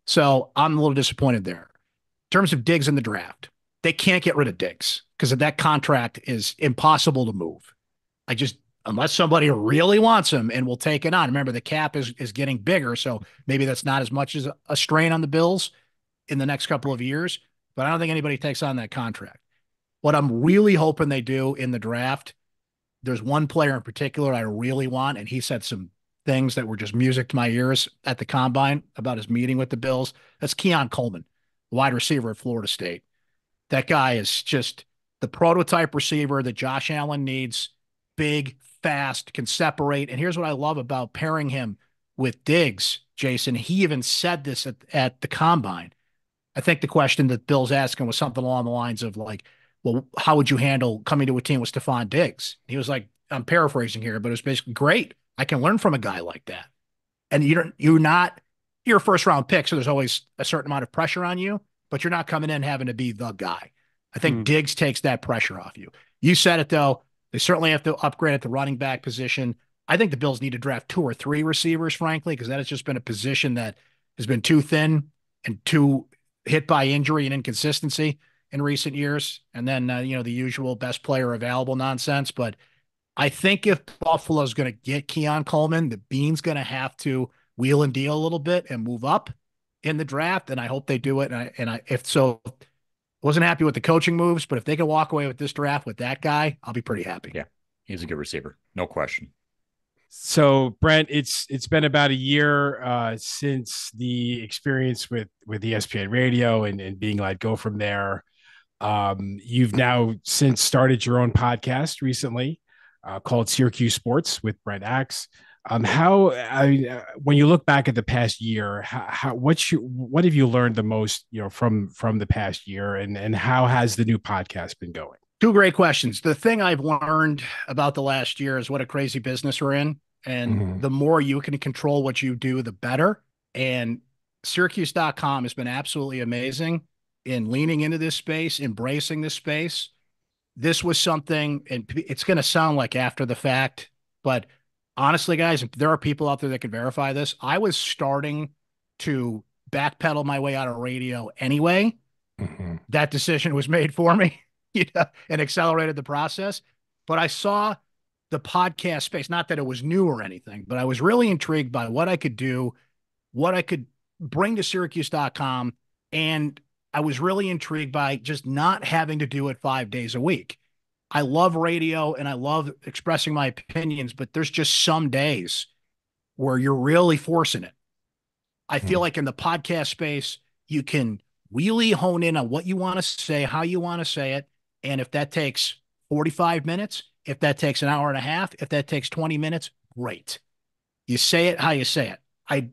S4: So I'm a little disappointed there. In terms of Diggs in the draft, they can't get rid of Diggs because that contract is impossible to move. Unless somebody really wants him and will take it on. Remember, the cap is getting bigger, so maybe that's not as much as a strain on the Bills in the next couple of years, but I don't think anybody takes on that contract. What I'm really hoping they do in the draft, there's one player in particular I really want, and he said some things that were just music to my ears at the Combine about his meeting with the Bills. That's Keon Coleman, wide receiver at Florida State. That guy is just the prototype receiver that Josh Allen needs. Big, fast, can separate. And here's what I love about pairing him with Diggs, Jason. He even said this at the Combine. I think the question that Bill's asking was something along the lines of like, well, how would you handle coming to a team with Stephon Diggs? He was like, I'm paraphrasing here, but it was basically great. I can learn from a guy like that. And you're a first round pick, so there's always a certain amount of pressure on you, but you're not coming in having to be the guy. I think Diggs takes that pressure off you. You said it though. They certainly have to upgrade at the running back position. I think the Bills need to draft 2 or 3 receivers, frankly, because that has just been a position that has been too thin and too hit by injury and inconsistency in recent years. And then, the usual best player available nonsense. But I think if Buffalo's going to get Keon Coleman, the Bean's going to have to wheel and deal a little bit and move up in the draft. And I hope they do it. If so, wasn't happy with the coaching moves, but if they can walk away with this draft with that guy, I'll be pretty happy.
S3: Yeah, he's a good receiver. No question.
S1: So, Brent, it's been about a year since the experience with ESPN Radio and being let go from there. You've now since started your own podcast recently called Syracuse Sports with Brent Axe. When you look back at the past year, what have you learned the most, from the past year, and how has the new podcast been going?
S4: 2 great questions. The thing I've learned about the last year is what a crazy business we're in. And the more you can control what you do, the better. And Syracuse.com has been absolutely amazing in leaning into this space, embracing this space. This was something, and it's going to sound like after the fact, but honestly, guys, if there are people out there that can verify this, I was starting to backpedal my way out of radio anyway.
S1: Mm-hmm.
S4: That decision was made for me, and accelerated the process. But I saw the podcast space, not that it was new or anything, but I was really intrigued by what I could do, what I could bring to Syracuse.com. And I was really intrigued by just not having to do it 5 days a week. I love radio and I love expressing my opinions, but there's just some days where you're really forcing it. I feel like in the podcast space, you can really hone in on what you want to say, how you want to say it. And if that takes 45 minutes, if that takes an hour and a half, if that takes 20 minutes, great. You say it how you say it. I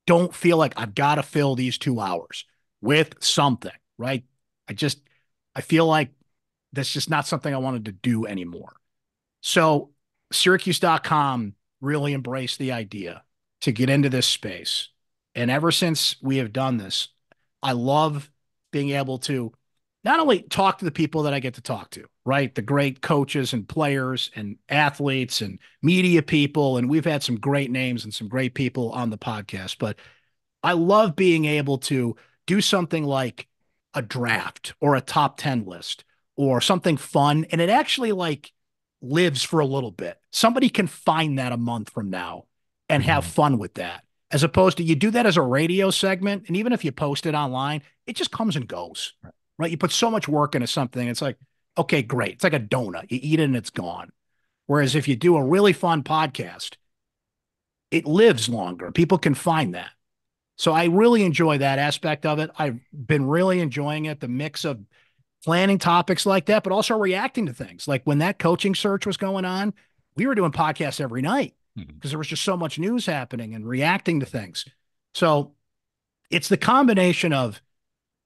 S4: don't feel like I've got to fill these 2 hours with something, right? I feel like that's just not something I wanted to do anymore. So Syracuse.com really embraced the idea to get into this space. And ever since we have done this, I love being able to not only talk to the people that I get to talk to, right? The great coaches and players and athletes and media people. And we've had some great names and some great people on the podcast, but I love being able to do something like a draft or a top 10 list or something fun. And it actually like lives for a little bit. Somebody can find that a month from now and have fun with that. As opposed to you do that as a radio segment. And even if you post it online, it just comes and goes, right? You put so much work into something. It's like, okay, great. It's like a donut. You eat it and it's gone. Whereas if you do a really fun podcast, it lives longer. People can find that. So I really enjoy that aspect of it. I've been really enjoying it, the mix of planning topics like that, but also reacting to things. Like when that coaching search was going on, we were doing podcasts every night because there was just so much news happening and reacting to things. So it's the combination of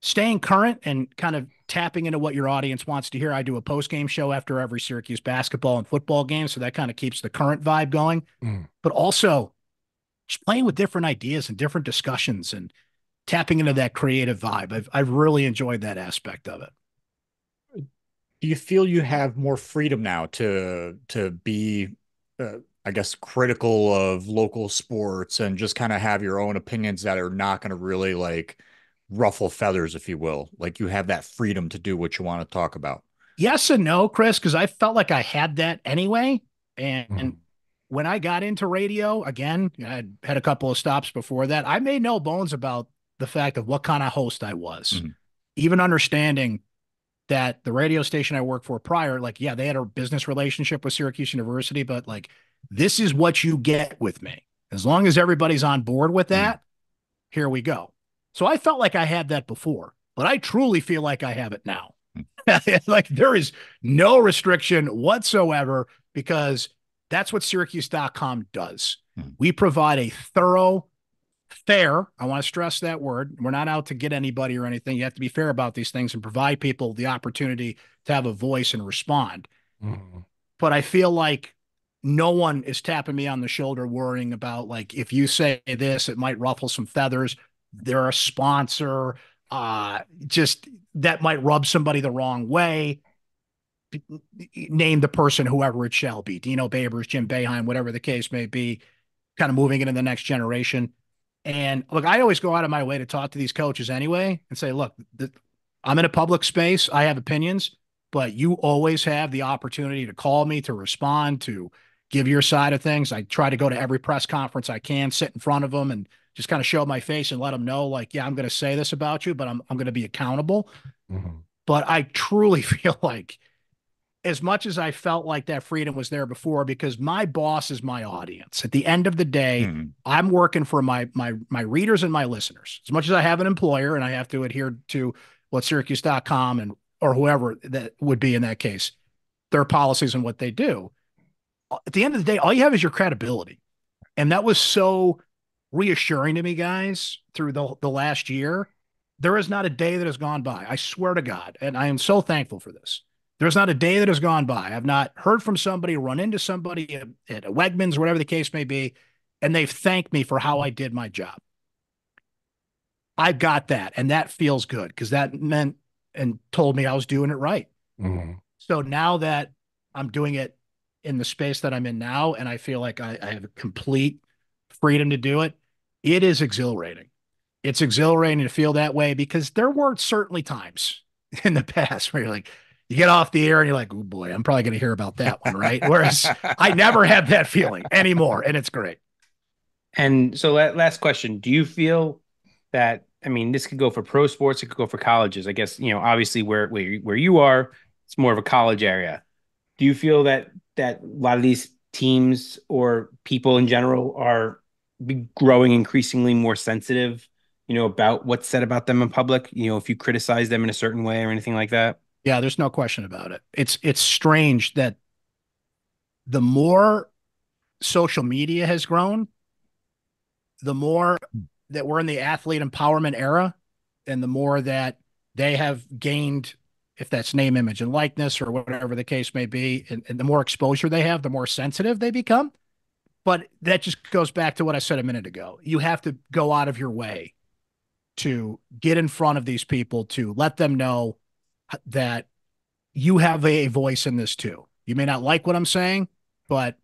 S4: staying current and kind of tapping into what your audience wants to hear. I do a post-game show after every Syracuse basketball and football game, so that kind of keeps the current vibe going. But also just playing with different ideas and different discussions and tapping into that creative vibe. I've really enjoyed that aspect of it.
S3: Do you feel you have more freedom now to be, I guess, critical of local sports and just kind of have your own opinions that are not going to really like ruffle feathers, if you will? Like you have that freedom to do what you want to talk about.
S4: Yes and no, Chris, because I felt like I had that anyway. And when I got into radio, again, I had a couple of stops before that. I made no bones about the fact of what kind of host I was, even understanding that the radio station I worked for prior, like, yeah, they had a business relationship with Syracuse University, but like, this is what you get with me. As long as everybody's on board with that, here we go. So I felt like I had that before, but I truly feel like I have it now. Like there is no restriction whatsoever because that's what Syracuse.com does. We provide a thorough, fair, I want to stress that word. We're not out to get anybody or anything. You have to be fair about these things and provide people the opportunity to have a voice and respond. But I feel like no one is tapping me on the shoulder worrying about like, if you say this, it might ruffle some feathers. They're a sponsor. Just that might rub somebody the wrong way. Name the person, whoever it shall be, Dino Babers, Jim Boeheim, whatever the case may be, kind of moving into the next generation. And look, I always go out of my way to talk to these coaches anyway and say, look, I'm in a public space. I have opinions, but you always have the opportunity to call me, to respond, to give your side of things. I try to go to every press conference I can, sit in front of them and just kind of show my face and let them know like, yeah, I'm going to say this about you, but I'm going to be accountable. But I truly feel like as much as I felt like that freedom was there before, because my boss is my audience. At the end of the day, I'm working for my readers and my listeners. As much as I have an employer and I have to adhere to what Syracuse.com and or whoever that would be in that case, their policies and what they do. At the end of the day, all you have is your credibility. And that was so reassuring to me, guys, through the last year. There is not a day that has gone by. I swear to God. And I am so thankful for this. There's not a day that has gone by. I've not heard from somebody, run into somebody at a Wegmans, whatever the case may be, and they've thanked me for how I did my job. I've got that, and that feels good because that meant and told me I was doing it right. So now that I'm doing it in the space that I'm in now, and I feel like I have complete freedom to do it. It is exhilarating. It's exhilarating to feel that way because there were certainly times in the past where you're like, you get off the air and you're like, oh boy, I'm probably going to hear about that one, right? Whereas I never have that feeling anymore, and it's great.
S2: And so last question, do you feel that, I mean, this could go for pro sports, it could go for colleges. I guess, obviously where you are, it's more of a college area. Do you feel that a lot of these teams or people in general are growing increasingly more sensitive, about what's said about them in public, if you criticize them in a certain way or anything like that?
S4: Yeah, there's no question about it. It's strange that the more social media has grown, the more that we're in the athlete empowerment era, and the more that they have gained, if that's name, image, and likeness, or whatever the case may be, and the more exposure they have, the more sensitive they become. But that just goes back to what I said a minute ago. You have to go out of your way to get in front of these people, to let them know that you have a voice in this too. You may not like what I'm saying, but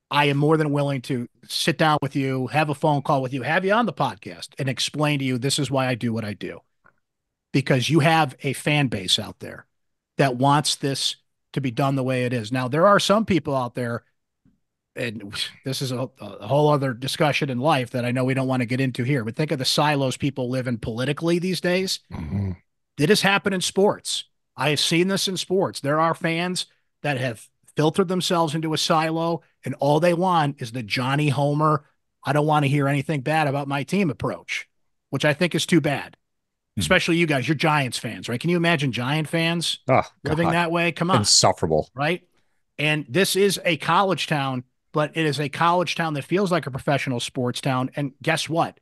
S4: I am more than willing to sit down with you, have a phone call with you, have you on the podcast, and explain to you, this is why I do what I do. Because you have a fan base out there that wants this to be done the way it is. Now, there are some people out there, and this is a whole other discussion in life that I know we don't want to get into here, but think of the silos people live in politically these days. Mm-hmm. It has happened in sports. I have seen this in sports. There are fans that have filtered themselves into a silo, and all they want is the Johnny Homer, I don't want to hear anything bad about my team approach, which I think is too bad. Especially you guys, you're Giants fans, right? Can you imagine Giant fans living that way? Come on.
S3: Insufferable.
S4: Right? And this is a college town, but it is a college town that feels like a professional sports town. And guess what?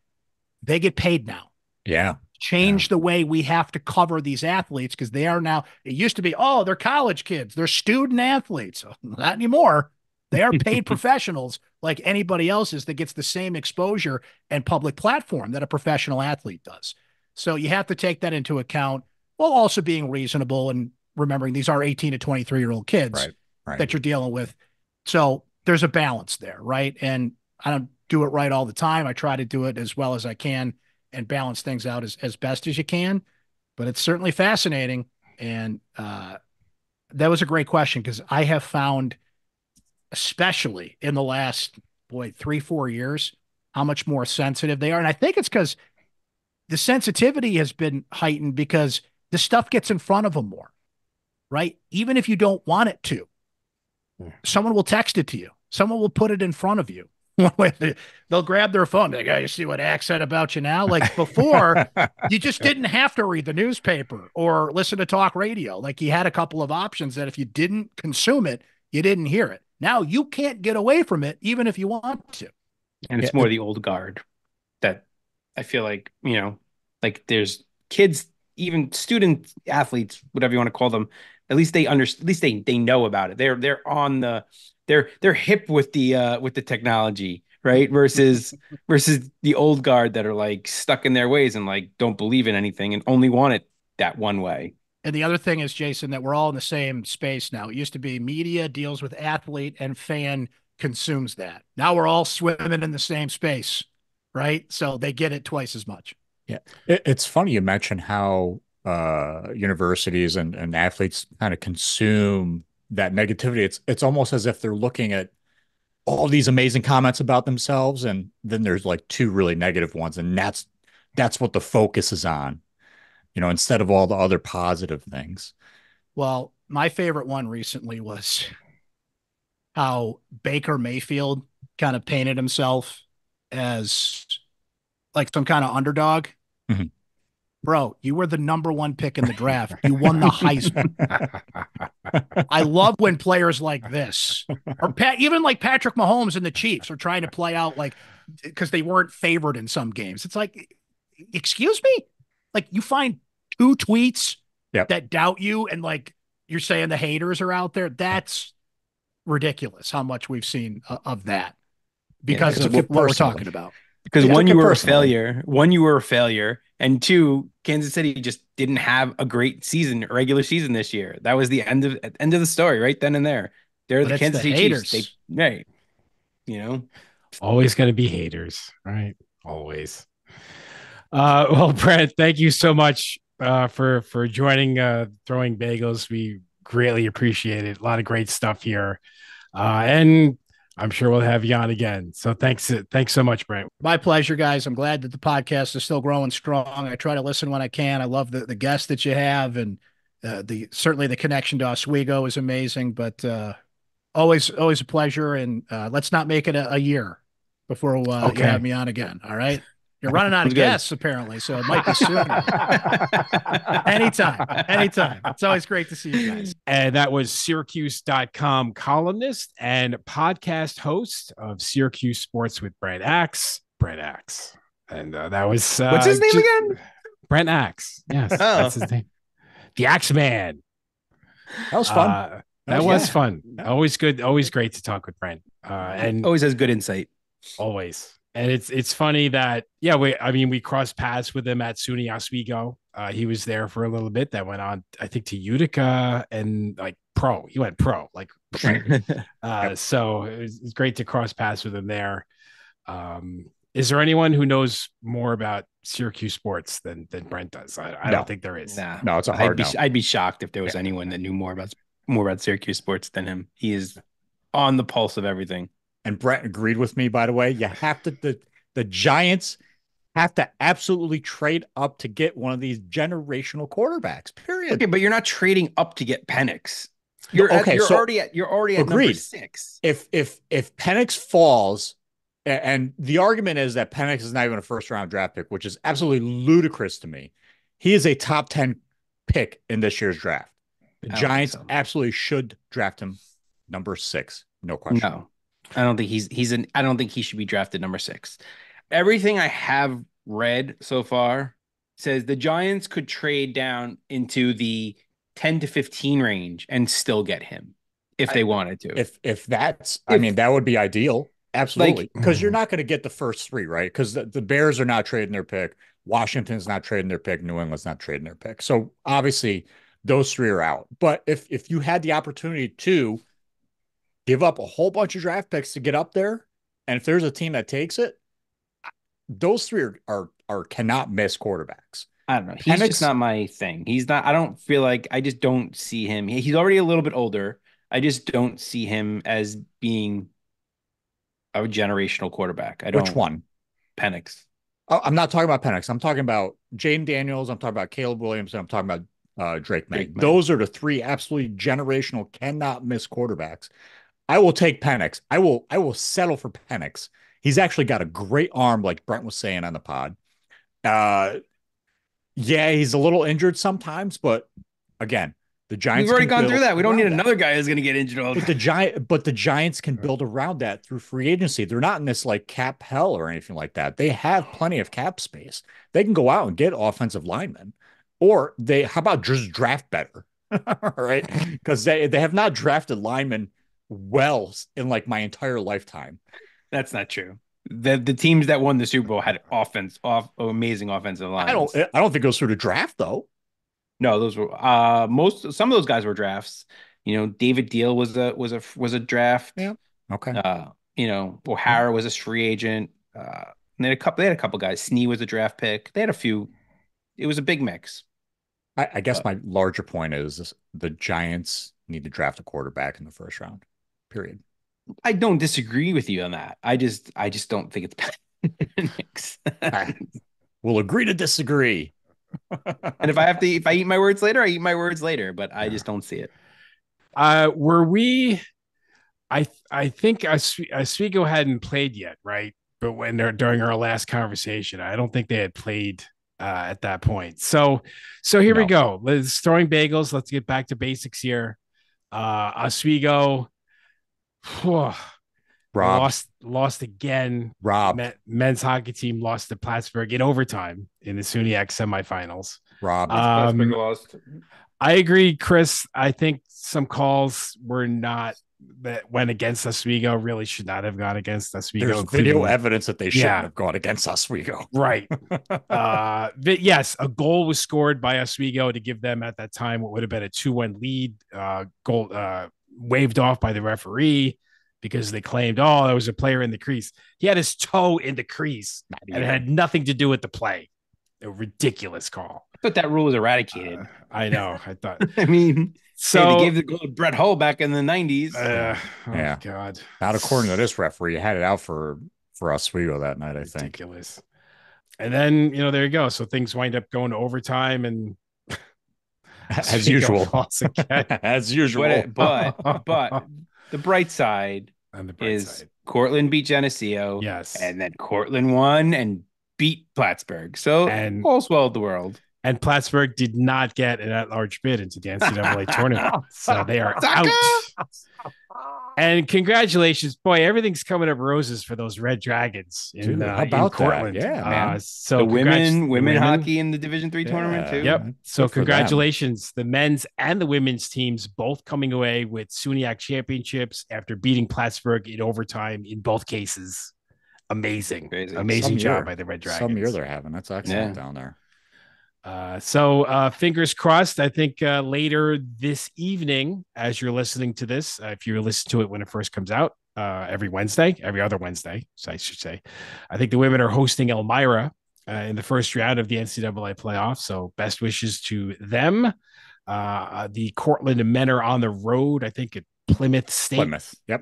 S4: They get paid now.
S3: Yeah.
S4: Change the way we have to cover these athletes, because they are now, it used to be, oh, they're college kids, they're student athletes. Not anymore. They are paid professionals like anybody else is that gets the same exposure and public platform that a professional athlete does. So you have to take that into account, while also being reasonable and remembering these are 18 to 23-year-old kids that you're dealing with. So there's a balance there, right? And I don't do it right all the time. I try to do it as well as I can and balance things out as best as you can. But it's certainly fascinating. And that was a great question, because I have found, especially in the last, 3-4 years, how much more sensitive they are. And I think it's because the sensitivity has been heightened because the stuff gets in front of them more, right? Even if you don't want it to, someone will text it to you. Someone will put it in front of you. They'll grab their phone. Like, oh, you see what Axe said about you now? Like before, you just didn't have to read the newspaper or listen to talk radio. Like you had a couple of options that if you didn't consume it, you didn't hear it. Now you can't get away from it, even if you want to.
S2: And it's more the old guard that I feel like, like there's kids, even student athletes, whatever you want to call them, at least they understand, at least they know about it. They're on they're hip with the technology, right? Versus the old guard that are like stuck in their ways and like don't believe in anything and only want it that one way.
S4: And the other thing is, Jason, that we're all in the same space now. It used to be media deals with athlete and fan consumes that. Now we're all swimming in the same space, right? So they get it twice as much.
S3: Yeah. It's funny you mentioned how universities and athletes kind of consume that negativity. It's almost as if they're looking at all these amazing comments about themselves, and then there's like two really negative ones, and that's what the focus is on, instead of all the other positive things.
S4: Well, my favorite one recently was how Baker Mayfield kind of painted himself as like some kind of underdog. Mm-hmm. Bro, you were the number one pick in the draft. You won the Heisman. I love when players like this, or even like Patrick Mahomes and the Chiefs, are trying to play out like, because they weren't favored in some games. It's like, excuse me? Like you find 2 tweets that doubt you, and like you're saying the haters are out there. That's ridiculous how much we've seen of that because of what we're talking about.
S2: Because one, you were a failure. And 2, Kansas City just didn't have a great regular season this year. That was the end of the story right then and there. They're
S4: But
S2: the
S4: it's
S2: Kansas
S4: the
S2: City
S4: haters.
S2: Chiefs. Right. You know,
S1: Always going to be haters, right? Always. Well, Brent, thank you so much for joining Throwing Bagels. We greatly appreciate it. A lot of great stuff here, and I'm sure we'll have you on again. So thanks so much, Brent.
S4: My pleasure, guys. I'm glad that the podcast is still growing strong. I try to listen when I can. I love the guests that you have, and certainly the connection to Oswego is amazing. But always a pleasure. And let's not make it a year before you have me on again. All right. You're running out of guests, apparently, so it might be sooner. Anytime. It's always great to see you guys.
S1: And that was Syracuse.com columnist and podcast host of Syracuse Sports with Brent Axe. And that was...
S2: what's his name again?
S1: Brent Axe. Yes, that's his name. The Axe Man.
S3: That was fun.
S1: That was fun. Always good. Always great to talk with Brent. And
S2: always has good insight.
S1: Always. And it's funny that, we crossed paths with him at SUNY Oswego. He was there for a little bit. That went on, I think, to Utica and like pro. He went pro. Like, so it was great to cross paths with him there. Is there anyone who knows more about Syracuse sports than Brent does? I don't think there is.
S3: No, it's a hard no.
S2: I'd be shocked if there was anyone that knew more about Syracuse sports than him. He is on the pulse of everything.
S3: And Brent agreed with me, by the way. You have to the Giants have to absolutely trade up to get one of these generational quarterbacks. Period.
S2: Okay, but you're not trading up to get Penix. You're already at number 6.
S3: If Penix falls, and the argument is that Penix is not even a first-round draft pick, which is absolutely ludicrous to me. He is a top 10 pick in this year's draft. The Giants absolutely should draft him number 6. No question.
S2: No. I don't think I don't think he should be drafted number 6. Everything I have read so far says the Giants could trade down into the 10 to 15 range and still get him if they wanted to.
S3: If that would be ideal. Absolutely. Because you're not going to get the first 3, right? Because the Bears are not trading their pick. Washington's not trading their pick. New England's not trading their pick. So obviously those 3 are out. But if you had the opportunity to give up a whole bunch of draft picks to get up there, and if there's a team that takes it, those 3 are cannot miss quarterbacks.
S2: I don't know. He's just not my thing. He's not. I don't feel like I just don't see him. He's already a little bit older. I just don't see him as being a generational quarterback. I don't.
S3: Which one?
S2: Penix.
S3: I'm not talking about Penix. I'm talking about Jaden Daniels. I'm talking about Caleb Williams. And I'm talking about Drake May. Those are the 3 absolutely generational, cannot miss quarterbacks. I will take Penix. I will settle for Penix. He's actually got a great arm, like Brent was saying on the pod. He's a little injured sometimes, but again, the Giants.
S2: We've already gone through that. We don't need another guy who's going to get injured all the
S3: time. But the Giants can build around that through free agency. They're not in this like cap hell or anything like that. They have plenty of cap space. They can go out and get offensive linemen, or how about just draft better, right? Because they have not drafted linemen well in like my entire lifetime.
S2: That's not true. The teams that won the Super Bowl had amazing offensive lines.
S3: I don't think it goes through the draft though.
S2: No, those were some of those guys were drafts. David Deal was a draft.
S3: Yeah. Okay.
S2: O'Hara was a free agent. They had a couple guys. Snee was a draft pick. They had a few. It was a big mix.
S3: I guess my larger point is the Giants need to draft a quarterback in the first round. Period.
S2: I don't disagree with you on that. I just don't think it's
S3: We'll agree to disagree.
S2: And if I eat my words later, I eat my words later, but I just don't see it.
S1: Were we I think Oswego hadn't played yet, right? But during our last conversation, I don't think they had played at that point. So here we go. Let's Throwing Bagels. Let's get back to basics here. Oswego lost again. Men's hockey team lost to Plattsburgh in overtime in the SUNY X semifinals.
S2: Plattsburgh lost.
S1: I agree, Chris. I think some calls that went against Oswego really should not have gone against Oswego.
S3: There's video evidence that they shouldn't have gone against Oswego.
S1: Right. Yes, a goal was scored by Oswego to give them at that time what would have been a 2-1 lead. waved off by the referee because they claimed, oh, there was a player in the crease. He had his toe in the crease, and it had nothing to do with the play. A ridiculous call.
S2: But that rule was eradicated.
S1: I know. I thought.
S2: I mean,
S1: so
S2: they gave the goal to Brett Hull back in the 90s.
S1: Oh, God.
S3: Not according to this referee. He had it out for Oswego that night, I think.
S1: Ridiculous. And then, there you go. So things wind up going to overtime and
S3: as usual. As usual.
S2: But the bright side is Cortland beat Geneseo.
S1: Yes.
S2: And then Cortland won and beat Plattsburgh. So all's well with the world.
S1: And Plattsburgh did not get an at-large bid into the NCAA tournament. So they are out. And congratulations. Boy, everything's coming up roses for those Red Dragons in Cortland.
S3: Yeah, man.
S2: So the women hockey in the Division III tournament too.
S1: Yep. So congratulations. The men's and the women's teams both coming away with SUNYAC championships after beating Plattsburgh in overtime in both cases. Amazing. Amazing job by the Red Dragons.
S3: Some year they're having. That's excellent down there.
S1: So fingers crossed. I think later this evening, as you're listening to this, if you listen to it when it first comes out, every other Wednesday, so I should say, I think the women are hosting Elmira in the first round of the NCAA playoff. So best wishes to them. The Cortland men are on the road, I think, at Plymouth State.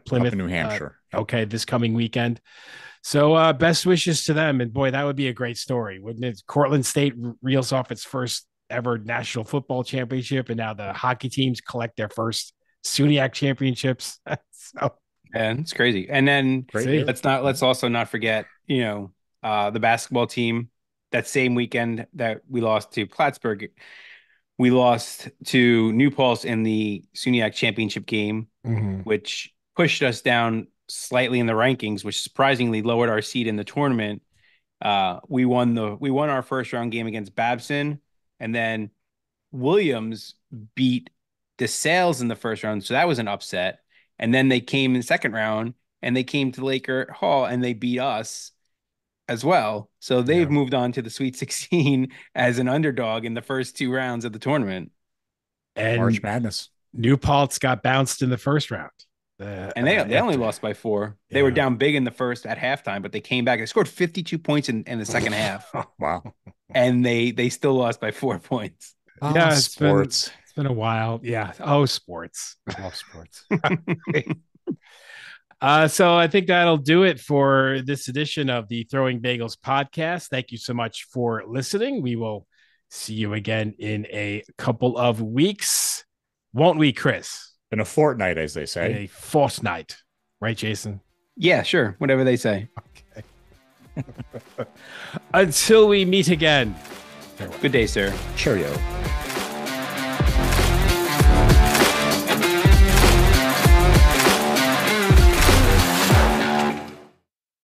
S3: Plymouth, New Hampshire.
S1: Okay, this coming weekend. So best wishes to them. And boy, that would be a great story, wouldn't it? Cortland State reels off its first ever national football championship, and now the hockey teams collect their first SUNYAC championships.
S2: And it's crazy. And then let's also not forget, the basketball team. That same weekend that we lost to Plattsburgh, we lost to New Paltz in the SUNYAC championship game, which pushed us down slightly in the rankings, which surprisingly lowered our seed in the tournament. We won our first round game against Babson, and then Williams beat DeSales in the first round, so that was an upset. And then they came in the second round, and they came to Laker Hall, and they beat us as well. So they've moved on to the Sweet 16 as an underdog in the first two rounds of the tournament.
S1: And
S3: March Madness.
S1: New Paltz got bounced in the first round.
S2: And they only lost by 4. They were down big in the first at halftime, but they came back. They scored 52 points in the second half.
S3: Wow.
S2: And they still lost by 4 points.
S3: Sports.
S1: It's been a while. Yeah. Oh, sports.
S3: Sports.
S1: So I think that'll do it for this edition of the Throwing Bagels podcast. Thank you so much for listening. We will see you again in a couple of weeks. Won't we, Chris?
S3: In a fortnight, as they say.
S1: A fortnight. Right, Jason?
S2: Yeah, sure. Whatever they say.
S1: Okay. Until we meet again.
S2: Good day, sir.
S3: Cheerio.